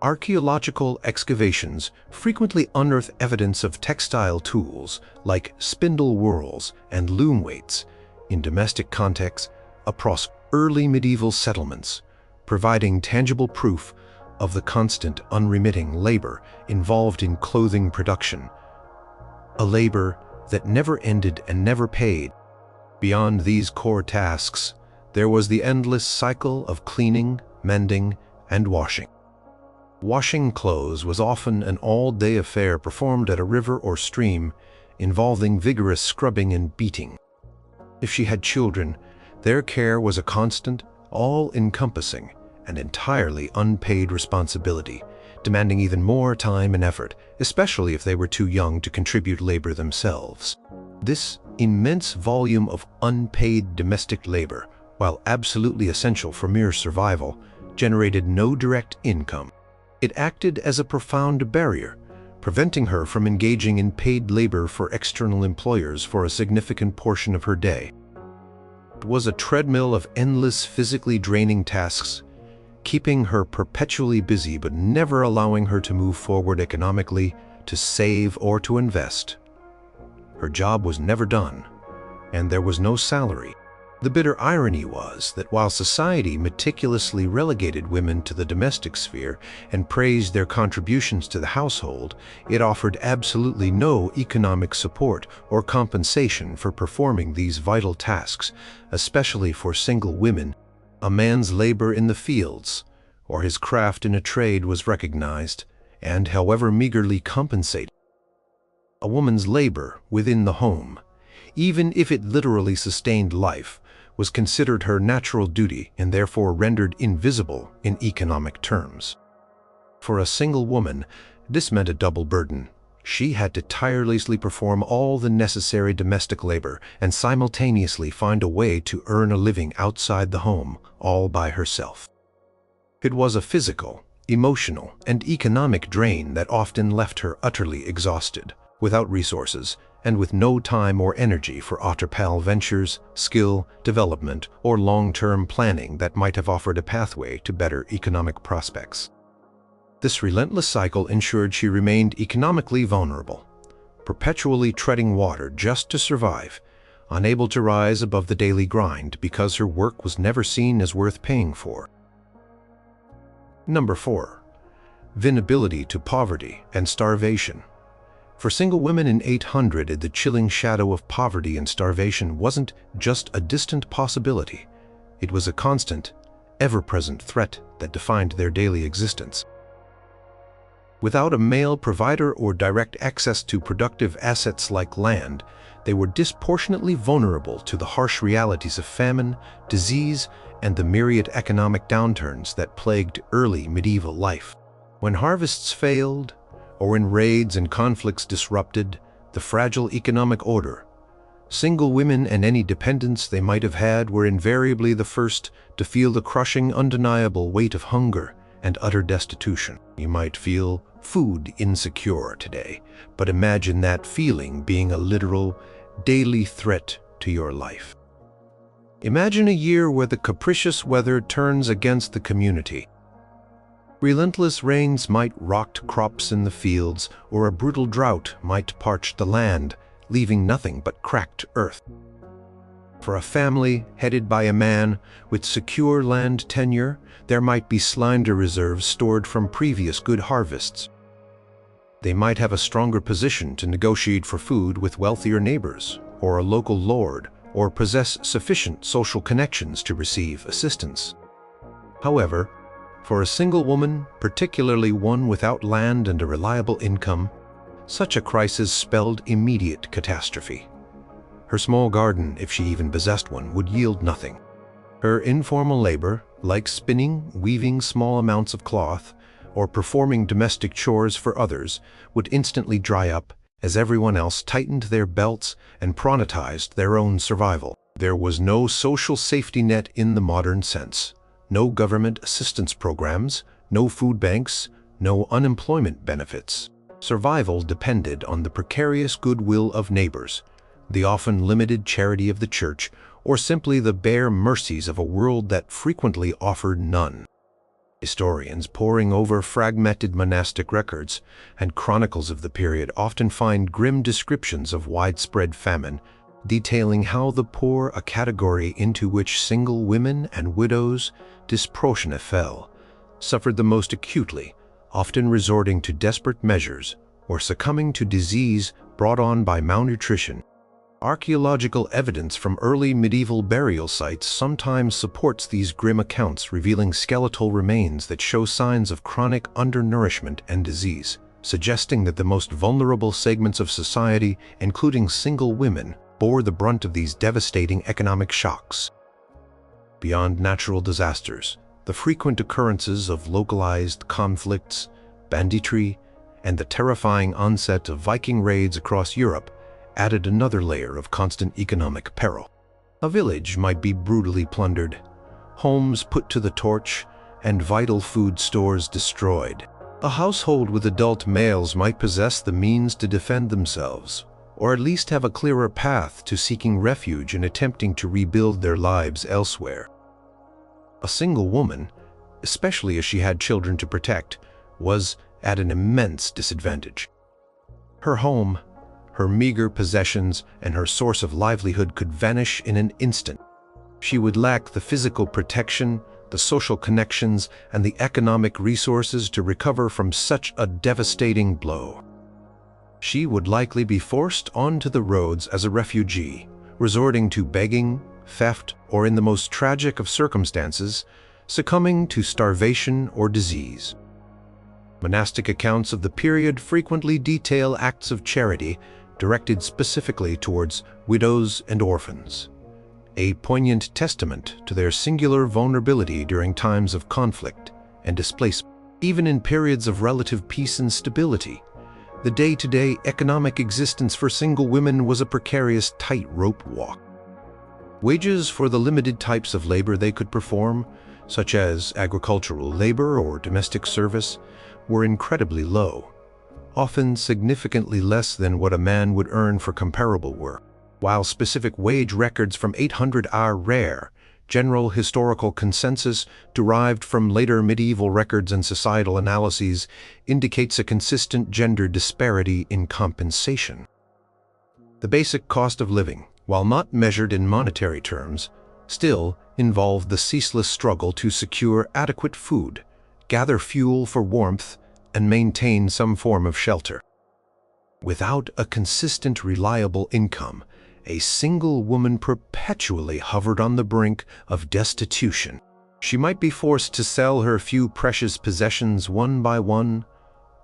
Archaeological excavations frequently unearth evidence of textile tools like spindle whorls and loom weights in domestic contexts across early medieval settlements, providing tangible proof of the constant, unremitting labor involved in clothing production, a labor that never ended and never paid. Beyond these core tasks, there was the endless cycle of cleaning, mending, and washing. Washing clothes was often an all-day affair performed at a river or stream, involving vigorous scrubbing and beating. If she had children, their care was a constant, all-encompassing, and entirely unpaid responsibility, demanding even more time and effort, especially if they were too young to contribute labor themselves. This immense volume of unpaid domestic labor, while absolutely essential for mere survival, generated no direct income. It acted as a profound barrier, preventing her from engaging in paid labor for external employers for a significant portion of her day. It was a treadmill of endless physically draining tasks, keeping her perpetually busy but never allowing her to move forward economically, to save, or to invest. Her job was never done, and there was no salary. The bitter irony was that while society meticulously relegated women to the domestic sphere and praised their contributions to the household, it offered absolutely no economic support or compensation for performing these vital tasks, especially for single women. A man's labor in the fields or his craft in a trade was recognized and, however meagerly, compensated. A woman's labor within the home, even if it literally sustained life, was considered her natural duty and therefore rendered invisible in economic terms. For a single woman, this meant a double burden. She had to tirelessly perform all the necessary domestic labor and simultaneously find a way to earn a living outside the home, all by herself. It was a physical, emotional, and economic drain that often left her utterly exhausted, without resources, and with no time or energy for entrepreneurial ventures, skill development, or long-term planning that might have offered a pathway to better economic prospects. This relentless cycle ensured she remained economically vulnerable, perpetually treading water just to survive, unable to rise above the daily grind because her work was never seen as worth paying for. Number 4. Vulnerability to poverty and starvation. For single women in 800, the chilling shadow of poverty and starvation wasn't just a distant possibility. It was a constant, ever-present threat that defined their daily existence. Without a male provider or direct access to productive assets like land, they were disproportionately vulnerable to the harsh realities of famine, disease, and the myriad economic downturns that plagued early medieval life. When harvests failed, or when raids and conflicts disrupted the fragile economic order. Single women and any dependents they might have had were invariably the first to feel the crushing, undeniable weight of hunger and utter destitution. You might feel food insecure today, but imagine that feeling being a literal, daily threat to your life. Imagine a year where the capricious weather turns against the community. Relentless rains might rock crops in the fields, or a brutal drought might parch the land, leaving nothing but cracked earth. For a family headed by a man with secure land tenure, there might be slender reserves stored from previous good harvests. They might have a stronger position to negotiate for food with wealthier neighbors, or a local lord, or possess sufficient social connections to receive assistance. However, for a single woman, particularly one without land and a reliable income, such a crisis spelled immediate catastrophe. Her small garden, if she even possessed one, would yield nothing. Her informal labor, like spinning, weaving small amounts of cloth, or performing domestic chores for others, would instantly dry up as everyone else tightened their belts and prioritized their own survival. There was no social safety net in the modern sense, no government assistance programs, no food banks, no unemployment benefits. Survival depended on the precarious goodwill of neighbors, the often limited charity of the church, or simply the bare mercies of a world that frequently offered none. Historians poring over fragmented monastic records and chronicles of the period often find grim descriptions of widespread famine, detailing how the poor, a category into which single women and widows disproportionately fell, suffered the most acutely, often resorting to desperate measures or succumbing to disease brought on by malnutrition. Archaeological evidence from early medieval burial sites sometimes supports these grim accounts, revealing skeletal remains that show signs of chronic undernourishment and disease, suggesting that the most vulnerable segments of society, including single women, bore the brunt of these devastating economic shocks. Beyond natural disasters, the frequent occurrences of localized conflicts, banditry, and the terrifying onset of Viking raids across Europe added another layer of constant economic peril. A village might be brutally plundered, homes put to the torch, and vital food stores destroyed. A household with adult males might possess the means to defend themselves, or at least have a clearer path to seeking refuge and attempting to rebuild their lives elsewhere. A single woman, especially as she had children to protect, was at an immense disadvantage. Her home, her meager possessions, and her source of livelihood could vanish in an instant. She would lack the physical protection, the social connections, and the economic resources to recover from such a devastating blow. She would likely be forced onto the roads as a refugee, resorting to begging, theft, or in the most tragic of circumstances, succumbing to starvation or disease. Monastic accounts of the period frequently detail acts of charity directed specifically towards widows and orphans, a poignant testament to their singular vulnerability during times of conflict and displacement. Even in periods of relative peace and stability, the day-to-day economic existence for single women was a precarious tightrope walk. Wages for the limited types of labor they could perform, such as agricultural labor or domestic service, were incredibly low, often significantly less than what a man would earn for comparable work. While specific wage records from 800 are rare, general historical consensus derived from later medieval records and societal analyses indicates a consistent gender disparity in compensation. The basic cost of living, while not measured in monetary terms, still involved the ceaseless struggle to secure adequate food, gather fuel for warmth, and maintain some form of shelter. Without a consistent, reliable income, a single woman perpetually hovered on the brink of destitution. She might be forced to sell her few precious possessions one by one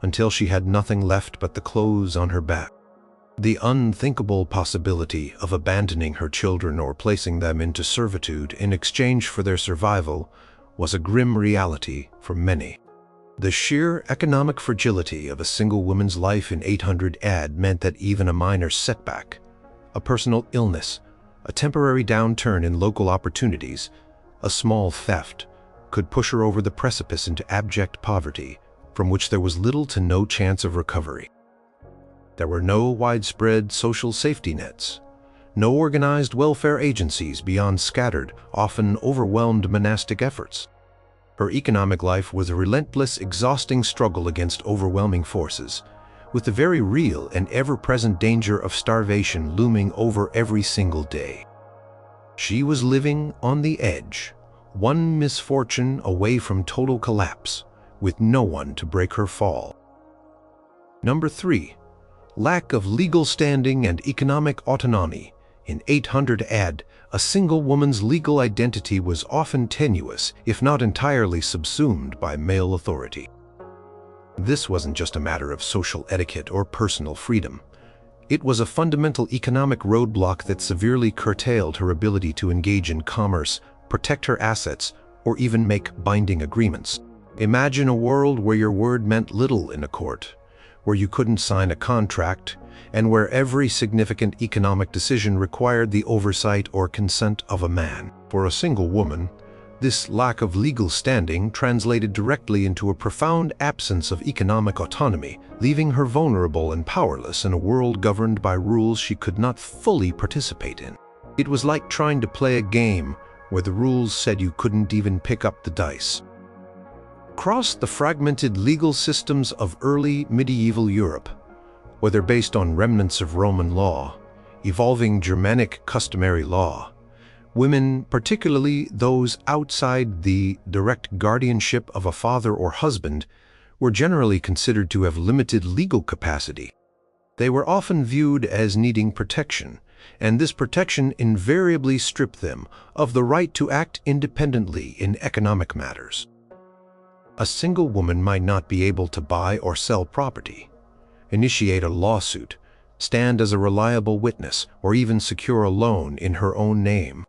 until she had nothing left but the clothes on her back. The unthinkable possibility of abandoning her children or placing them into servitude in exchange for their survival was a grim reality for many. The sheer economic fragility of a single woman's life in 800 AD meant that even a minor setback, a personal illness, a temporary downturn in local opportunities, a small theft, could push her over the precipice into abject poverty, from which there was little to no chance of recovery. There were no widespread social safety nets, no organized welfare agencies beyond scattered, often overwhelmed monastic efforts. Her economic life was a relentless, exhausting struggle against overwhelming forces, with the very real and ever-present danger of starvation looming over every single day. She was living on the edge, one misfortune away from total collapse, with no one to break her fall. Number 3. Lack of legal standing and economic autonomy. In 800 AD, a single woman's legal identity was often tenuous, if not entirely subsumed by male authority. This wasn't just a matter of social etiquette or personal freedom. It was a fundamental economic roadblock that severely curtailed her ability to engage in commerce, protect her assets, or even make binding agreements. Imagine a world where your word meant little in a court, where you couldn't sign a contract, and where every significant economic decision required the oversight or consent of a man. For a single woman, this lack of legal standing translated directly into a profound absence of economic autonomy, leaving her vulnerable and powerless in a world governed by rules she could not fully participate in. It was like trying to play a game where the rules said you couldn't even pick up the dice. Across the fragmented legal systems of early medieval Europe, whether based on remnants of Roman law, evolving Germanic customary law, women, particularly those outside the direct guardianship of a father or husband, were generally considered to have limited legal capacity. They were often viewed as needing protection, and this protection invariably stripped them of the right to act independently in economic matters. A single woman might not be able to buy or sell property, initiate a lawsuit, stand as a reliable witness, or even secure a loan in her own name.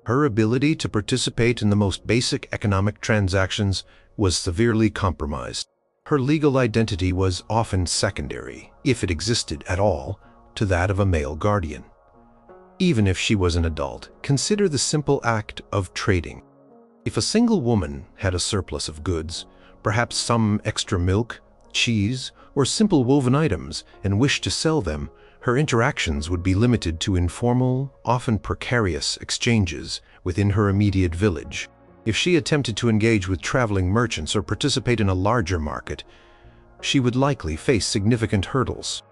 Her ability to participate in the most basic economic transactions was severely compromised. Her legal identity was often secondary, if it existed at all, to that of a male guardian. Even if she was an adult, consider the simple act of trading. If a single woman had a surplus of goods, perhaps some extra milk, cheese, or simple woven items, and wished to sell them, her interactions would be limited to informal, often precarious exchanges within her immediate village. If she attempted to engage with traveling merchants or participate in a larger market, she would likely face significant hurdles.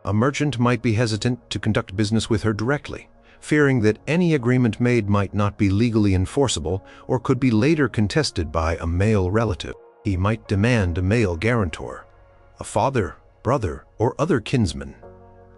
A merchant might be hesitant to conduct business with her directly, fearing that any agreement made might not be legally enforceable or could be later contested by a male relative. He might demand a male guarantor, a father, brother, or other kinsman,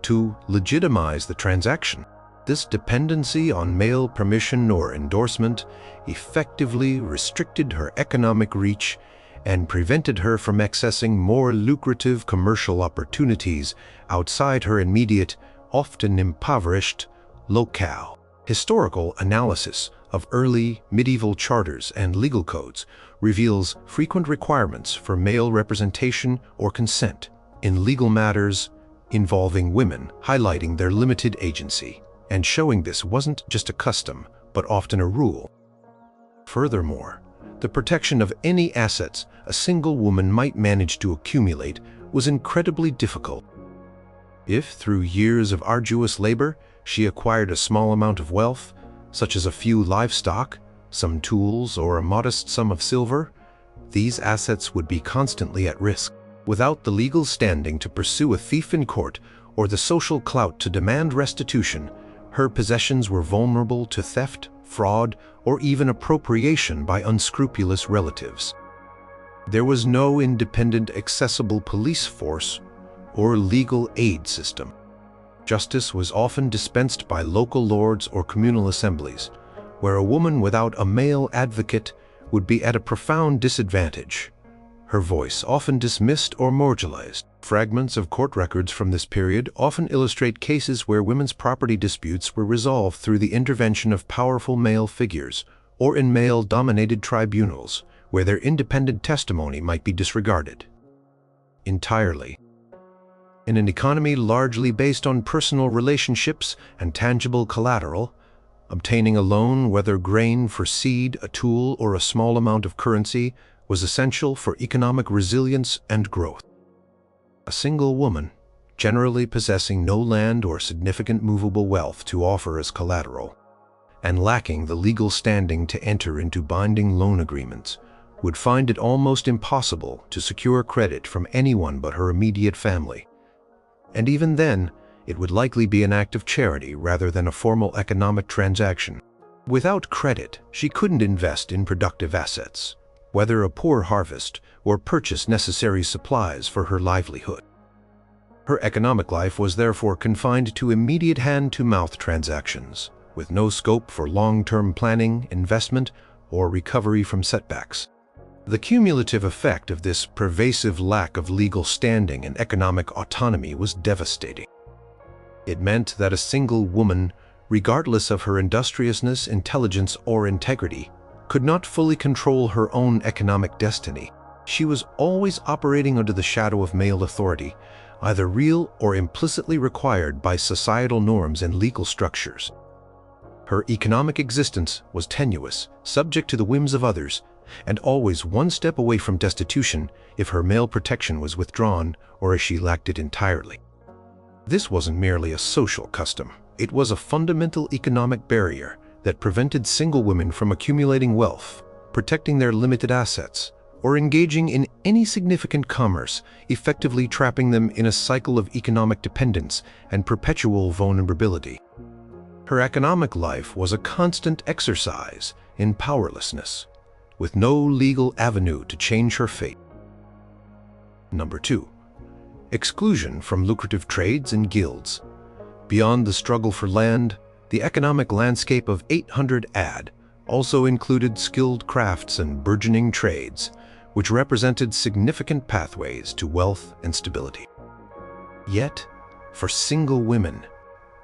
to legitimize the transaction. This dependency on male permission or endorsement effectively restricted her economic reach and prevented her from accessing more lucrative commercial opportunities outside her immediate, often impoverished, locale. Historical analysis of early medieval charters and legal codes reveals frequent requirements for male representation or consent in legal matters involving women, highlighting their limited agency and showing this wasn't just a custom, but often a rule. Furthermore, the protection of any assets a single woman might manage to accumulate was incredibly difficult. If, through years of arduous labor, she acquired a small amount of wealth, such as a few livestock, some tools, or a modest sum of silver, these assets would be constantly at risk. Without the legal standing to pursue a thief in court or the social clout to demand restitution, her possessions were vulnerable to theft, fraud, or even appropriation by unscrupulous relatives. There was no independent, accessible police force or legal aid system. Justice was often dispensed by local lords or communal assemblies, where a woman without a male advocate would be at a profound disadvantage, her voice often dismissed or marginalized. Fragments of court records from this period often illustrate cases where women's property disputes were resolved through the intervention of powerful male figures or in male-dominated tribunals, where their independent testimony might be disregarded entirely. In an economy largely based on personal relationships and tangible collateral, obtaining a loan, whether grain for seed, a tool, or a small amount of currency, was essential for economic resilience and growth. A single woman, generally possessing no land or significant movable wealth to offer as collateral, and lacking the legal standing to enter into binding loan agreements, would find it almost impossible to secure credit from anyone but her immediate family. And even then, it would likely be an act of charity rather than a formal economic transaction. Without credit, she couldn't invest in productive assets, weather a poor harvest, or purchase necessary supplies for her livelihood. Her economic life was therefore confined to immediate hand-to-mouth transactions, with no scope for long-term planning, investment, or recovery from setbacks. The cumulative effect of this pervasive lack of legal standing and economic autonomy was devastating. It meant that a single woman, regardless of her industriousness, intelligence, or integrity, could not fully control her own economic destiny. She was always operating under the shadow of male authority, either real or implicitly required by societal norms and legal structures. Her economic existence was tenuous, subject to the whims of others, and always one step away from destitution if her male protection was withdrawn or if she lacked it entirely. This wasn't merely a social custom. It was a fundamental economic barrier that prevented single women from accumulating wealth, protecting their limited assets, or engaging in any significant commerce, effectively trapping them in a cycle of economic dependence and perpetual vulnerability. Her economic life was a constant exercise in powerlessness, with no legal avenue to change her fate. Number 2. Exclusion from lucrative trades and guilds. Beyond the struggle for land, the economic landscape of 800 AD also included skilled crafts and burgeoning trades, which represented significant pathways to wealth and stability. Yet, for single women,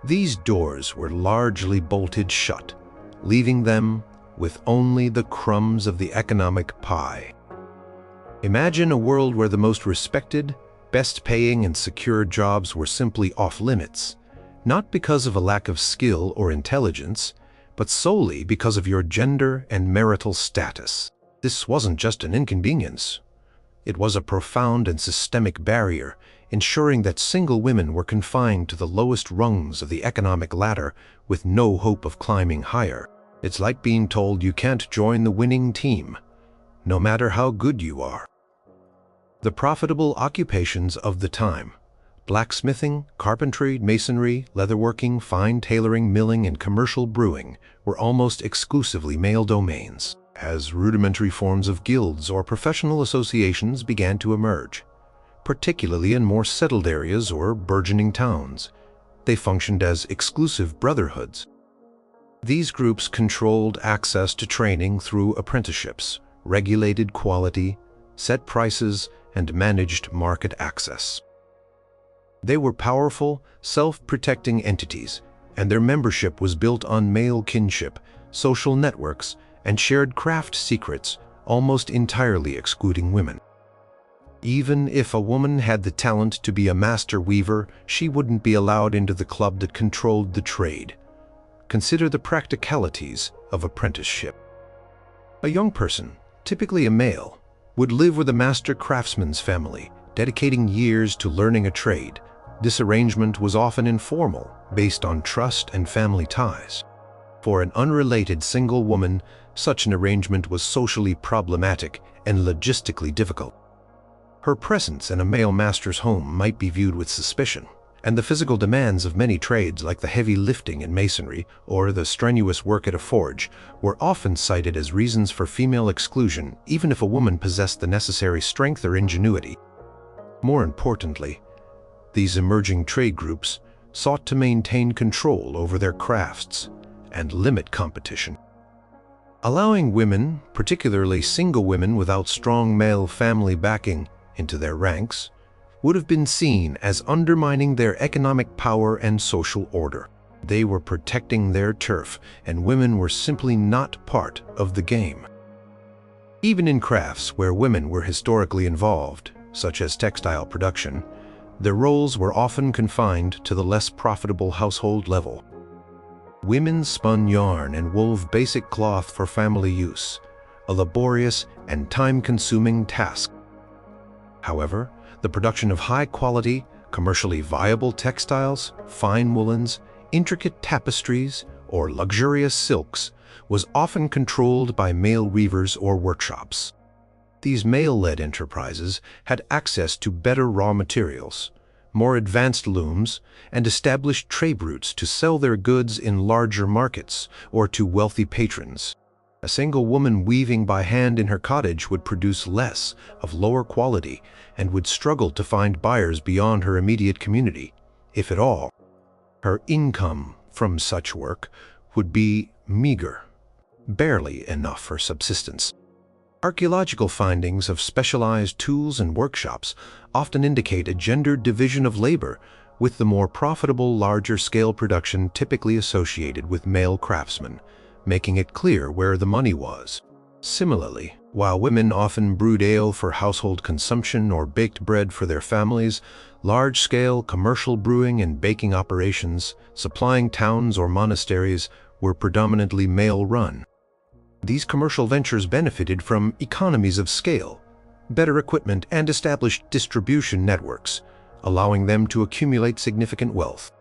these doors were largely bolted shut, leaving them with only the crumbs of the economic pie. Imagine a world where the most respected, best-paying, and secure jobs were simply off-limits, not because of a lack of skill or intelligence, but solely because of your gender and marital status. This wasn't just an inconvenience. It was a profound and systemic barrier, ensuring that single women were confined to the lowest rungs of the economic ladder with no hope of climbing higher. It's like being told you can't join the winning team, no matter how good you are. The profitable occupations of the time, blacksmithing, carpentry, masonry, leatherworking, fine tailoring, milling, and commercial brewing, were almost exclusively male domains. As rudimentary forms of guilds or professional associations began to emerge, particularly in more settled areas or burgeoning towns, they functioned as exclusive brotherhoods. These groups controlled access to training through apprenticeships, regulated quality, set prices, and managed market access. They were powerful, self-protecting entities, and their membership was built on male kinship, social networks, and shared craft secrets, almost entirely excluding women. Even if a woman had the talent to be a master weaver, she wouldn't be allowed into the club that controlled the trade. Consider the practicalities of apprenticeship. A young person, typically a male, would live with a master craftsman's family, dedicating years to learning a trade. This arrangement was often informal, based on trust and family ties. For an unrelated single woman, such an arrangement was socially problematic and logistically difficult. Her presence in a male master's home might be viewed with suspicion, and the physical demands of many trades like the heavy lifting in masonry or the strenuous work at a forge were often cited as reasons for female exclusion, even if a woman possessed the necessary strength or ingenuity. More importantly, these emerging trade groups sought to maintain control over their crafts and limit competition. Allowing women, particularly single women without strong male family backing, into their ranks would have been seen as undermining their economic power and social order. They were protecting their turf, and women were simply not part of the game. Even in crafts where women were historically involved, such as textile production, their roles were often confined to the less profitable household level. Women spun yarn and wove basic cloth for family use, a laborious and time-consuming task. However, the production of high-quality, commercially viable textiles, fine woolens, intricate tapestries, or luxurious silks was often controlled by male weavers or workshops. These male-led enterprises had access to better raw materials, more advanced looms, and established trade routes to sell their goods in larger markets or to wealthy patrons. A single woman weaving by hand in her cottage would produce less, of lower quality, and would struggle to find buyers beyond her immediate community, if at all. Her income from such work would be meager, barely enough for subsistence. Archaeological findings of specialized tools and workshops often indicate a gendered division of labor, with the more profitable larger-scale production typically associated with male craftsmen, making it clear where the money was. Similarly, while women often brewed ale for household consumption or baked bread for their families, large-scale commercial brewing and baking operations supplying towns or monasteries were predominantly male-run. These commercial ventures benefited from economies of scale, better equipment, and established distribution networks, allowing them to accumulate significant wealth.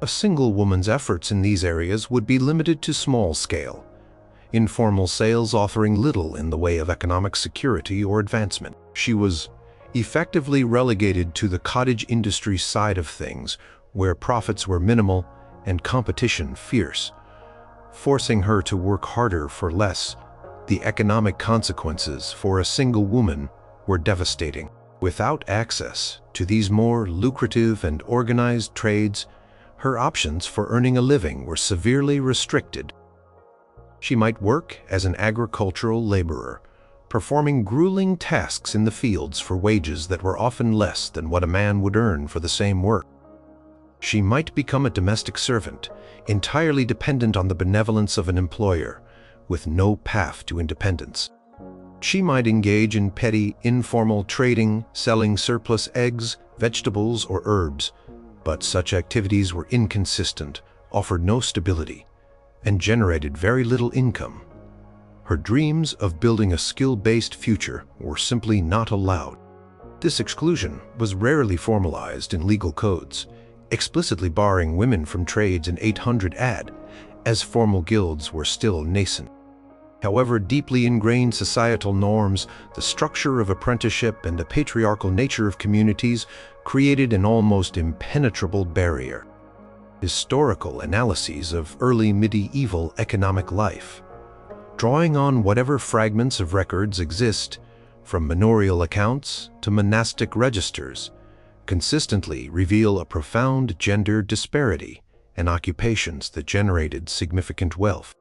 A single woman's efforts in these areas would be limited to small-scale, informal sales offering little in the way of economic security or advancement. She was effectively relegated to the cottage industry side of things, where profits were minimal and competition fierce, forcing her to work harder for less. The economic consequences for a single woman were devastating. Without access to these more lucrative and organized trades, her options for earning a living were severely restricted. She might work as an agricultural laborer, performing grueling tasks in the fields for wages that were often less than what a man would earn for the same work. She might become a domestic servant, entirely dependent on the benevolence of an employer, with no path to independence. She might engage in petty, informal trading, selling surplus eggs, vegetables, or herbs, but such activities were inconsistent, offered no stability, and generated very little income. Her dreams of building a skill-based future were simply not allowed. This exclusion was rarely formalized in legal codes, explicitly barring women from trades in 800 AD, as formal guilds were still nascent. However, deeply ingrained societal norms, the structure of apprenticeship, and the patriarchal nature of communities created an almost impenetrable barrier. Historical analyses of early medieval economic life, drawing on whatever fragments of records exist, from manorial accounts to monastic registers, consistently reveal a profound gender disparity in occupations that generated significant wealth.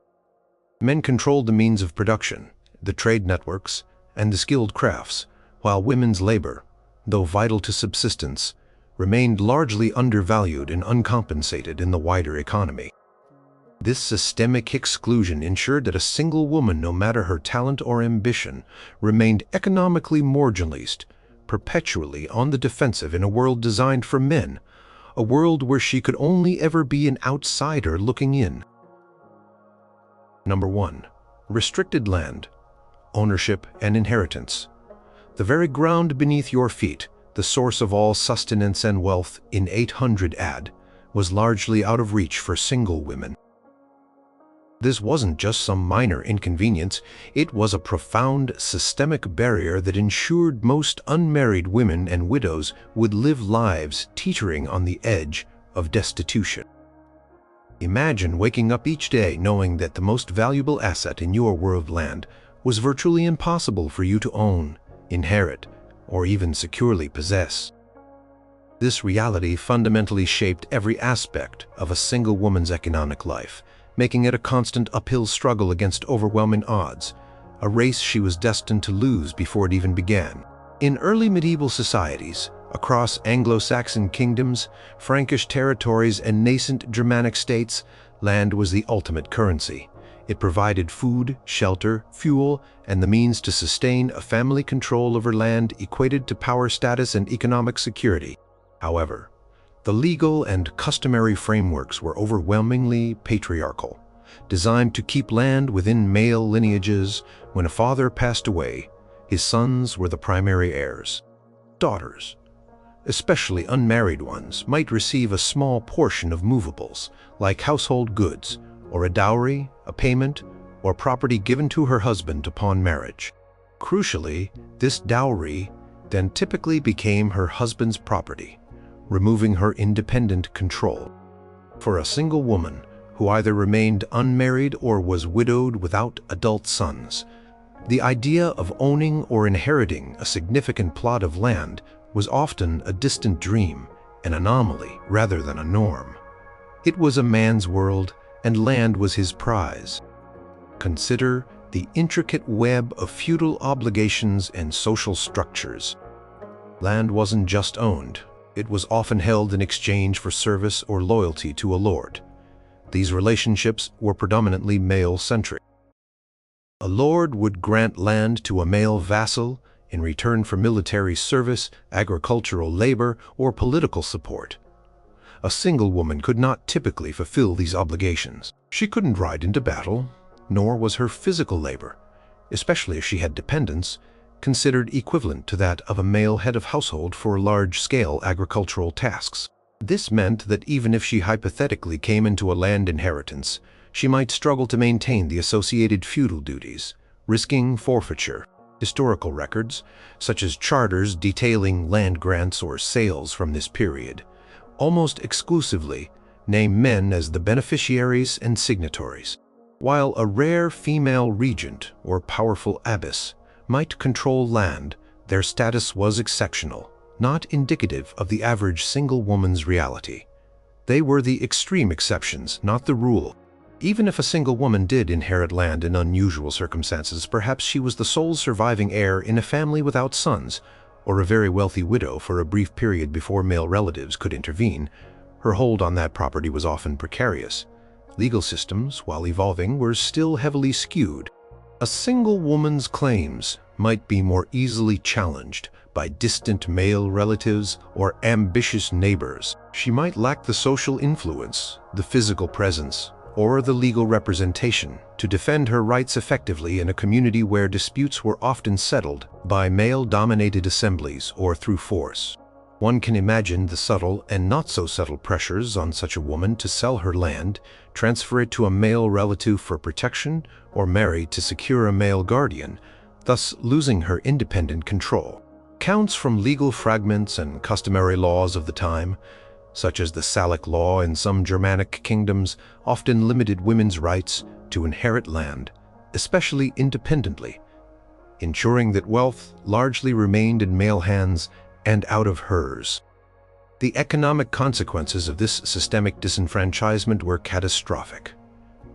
Men controlled the means of production, the trade networks, and the skilled crafts, while women's labor, though vital to subsistence, remained largely undervalued and uncompensated in the wider economy. This systemic exclusion ensured that a single woman, no matter her talent or ambition, remained economically marginalized, perpetually on the defensive in a world designed for men, a world where she could only ever be an outsider looking in. Number 1. Restricted land, ownership, and inheritance. The very ground beneath your feet, the source of all sustenance and wealth in 800 AD, was largely out of reach for single women. This wasn't just some minor inconvenience, it was a profound systemic barrier that ensured most unmarried women and widows would live lives teetering on the edge of destitution. Imagine waking up each day knowing that the most valuable asset in your world land was virtually impossible for you to own, inherit, or even securely possess. This reality fundamentally shaped every aspect of a single woman's economic life, making it a constant uphill struggle against overwhelming odds, a race she was destined to lose before it even began. In early medieval societies, across Anglo-Saxon kingdoms, Frankish territories, and nascent Germanic states, land was the ultimate currency. It provided food, shelter, fuel, and the means to sustain a family. Control over land equated to power, status, and economic security. However, the legal and customary frameworks were overwhelmingly patriarchal, designed to keep land within male lineages. When a father passed away, his sons were the primary heirs. Daughters, especially unmarried ones, might receive a small portion of movables, like household goods, or a dowry, a payment, or property given to her husband upon marriage. Crucially, this dowry then typically became her husband's property, removing her independent control. For a single woman who either remained unmarried or was widowed without adult sons, the idea of owning or inheriting a significant plot of land was often a distant dream, an anomaly rather than a norm. It was a man's world, and land was his prize. Consider the intricate web of feudal obligations and social structures. Land wasn't just owned, it was often held in exchange for service or loyalty to a lord. These relationships were predominantly male-centric. A lord would grant land to a male vassal in return for military service, agricultural labor, or political support. A single woman could not typically fulfill these obligations. She couldn't ride into battle, nor was her physical labor, especially if she had dependents, considered equivalent to that of a male head of household for large-scale agricultural tasks. This meant that even if she hypothetically came into a land inheritance, she might struggle to maintain the associated feudal duties, risking forfeiture. Historical records, such as charters detailing land grants or sales from this period, almost exclusively name men as the beneficiaries and signatories. While a rare female regent or powerful abbess might control land, their status was exceptional, not indicative of the average single woman's reality. They were the extreme exceptions, not the rule. Even if a single woman did inherit land in unusual circumstances, perhaps she was the sole surviving heir in a family without sons, or a very wealthy widow for a brief period before male relatives could intervene, her hold on that property was often precarious. Legal systems, while evolving, were still heavily skewed. A single woman's claims might be more easily challenged by distant male relatives or ambitious neighbors. She might lack the social influence, the physical presence, or the legal representation to defend her rights effectively in a community where disputes were often settled by male-dominated assemblies or through force. One can imagine the subtle and not-so-subtle pressures on such a woman to sell her land, transfer it to a male relative for protection, or marry to secure a male guardian, thus losing her independent control. Counts from legal fragments and customary laws of the time, such as the Salic law in some Germanic kingdoms, often limited women's rights to inherit land, especially independently, ensuring that wealth largely remained in male hands and out of hers. The economic consequences of this systemic disenfranchisement were catastrophic.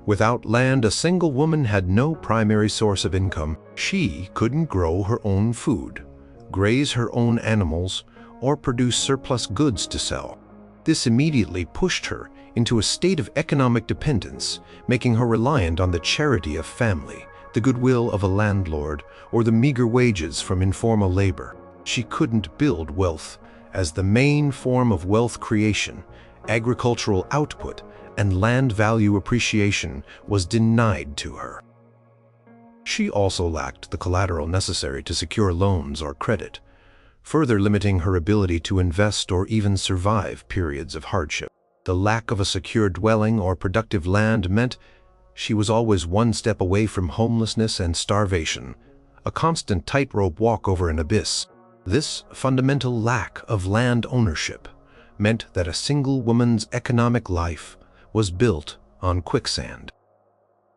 Without land, a single woman had no primary source of income. She couldn't grow her own food, graze her own animals, or produce surplus goods to sell. This immediately pushed her into a state of economic dependence, making her reliant on the charity of family, the goodwill of a landlord, or the meager wages from informal labor. She couldn't build wealth, as the main form of wealth creation, agricultural output, and land value appreciation was denied to her. She also lacked the collateral necessary to secure loans or credit, further limiting her ability to invest or even survive periods of hardship. The lack of a secure dwelling or productive land meant she was always one step away from homelessness and starvation, a constant tightrope walk over an abyss. This fundamental lack of land ownership meant that a single woman's economic life was built on quicksand.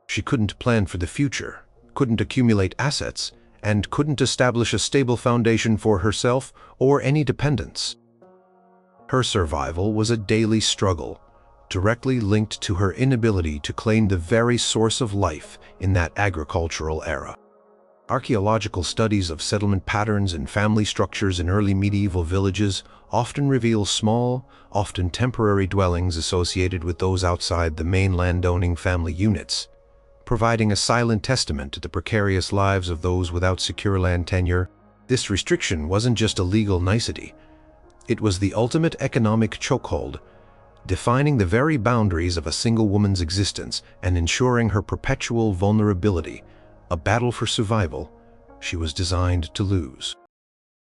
She couldn't plan for the future, couldn't accumulate assets, and couldn't establish a stable foundation for herself or any dependents. Her survival was a daily struggle, directly linked to her inability to claim the very source of life in that agricultural era. Archaeological studies of settlement patterns and family structures in early medieval villages often reveal small, often temporary dwellings associated with those outside the main landowning family units. providing a silent testament to the precarious lives of those without secure land tenure. This restriction wasn't just a legal nicety. It was the ultimate economic chokehold, defining the very boundaries of a single woman's existence and ensuring her perpetual vulnerability, a battle for survival she was designed to lose.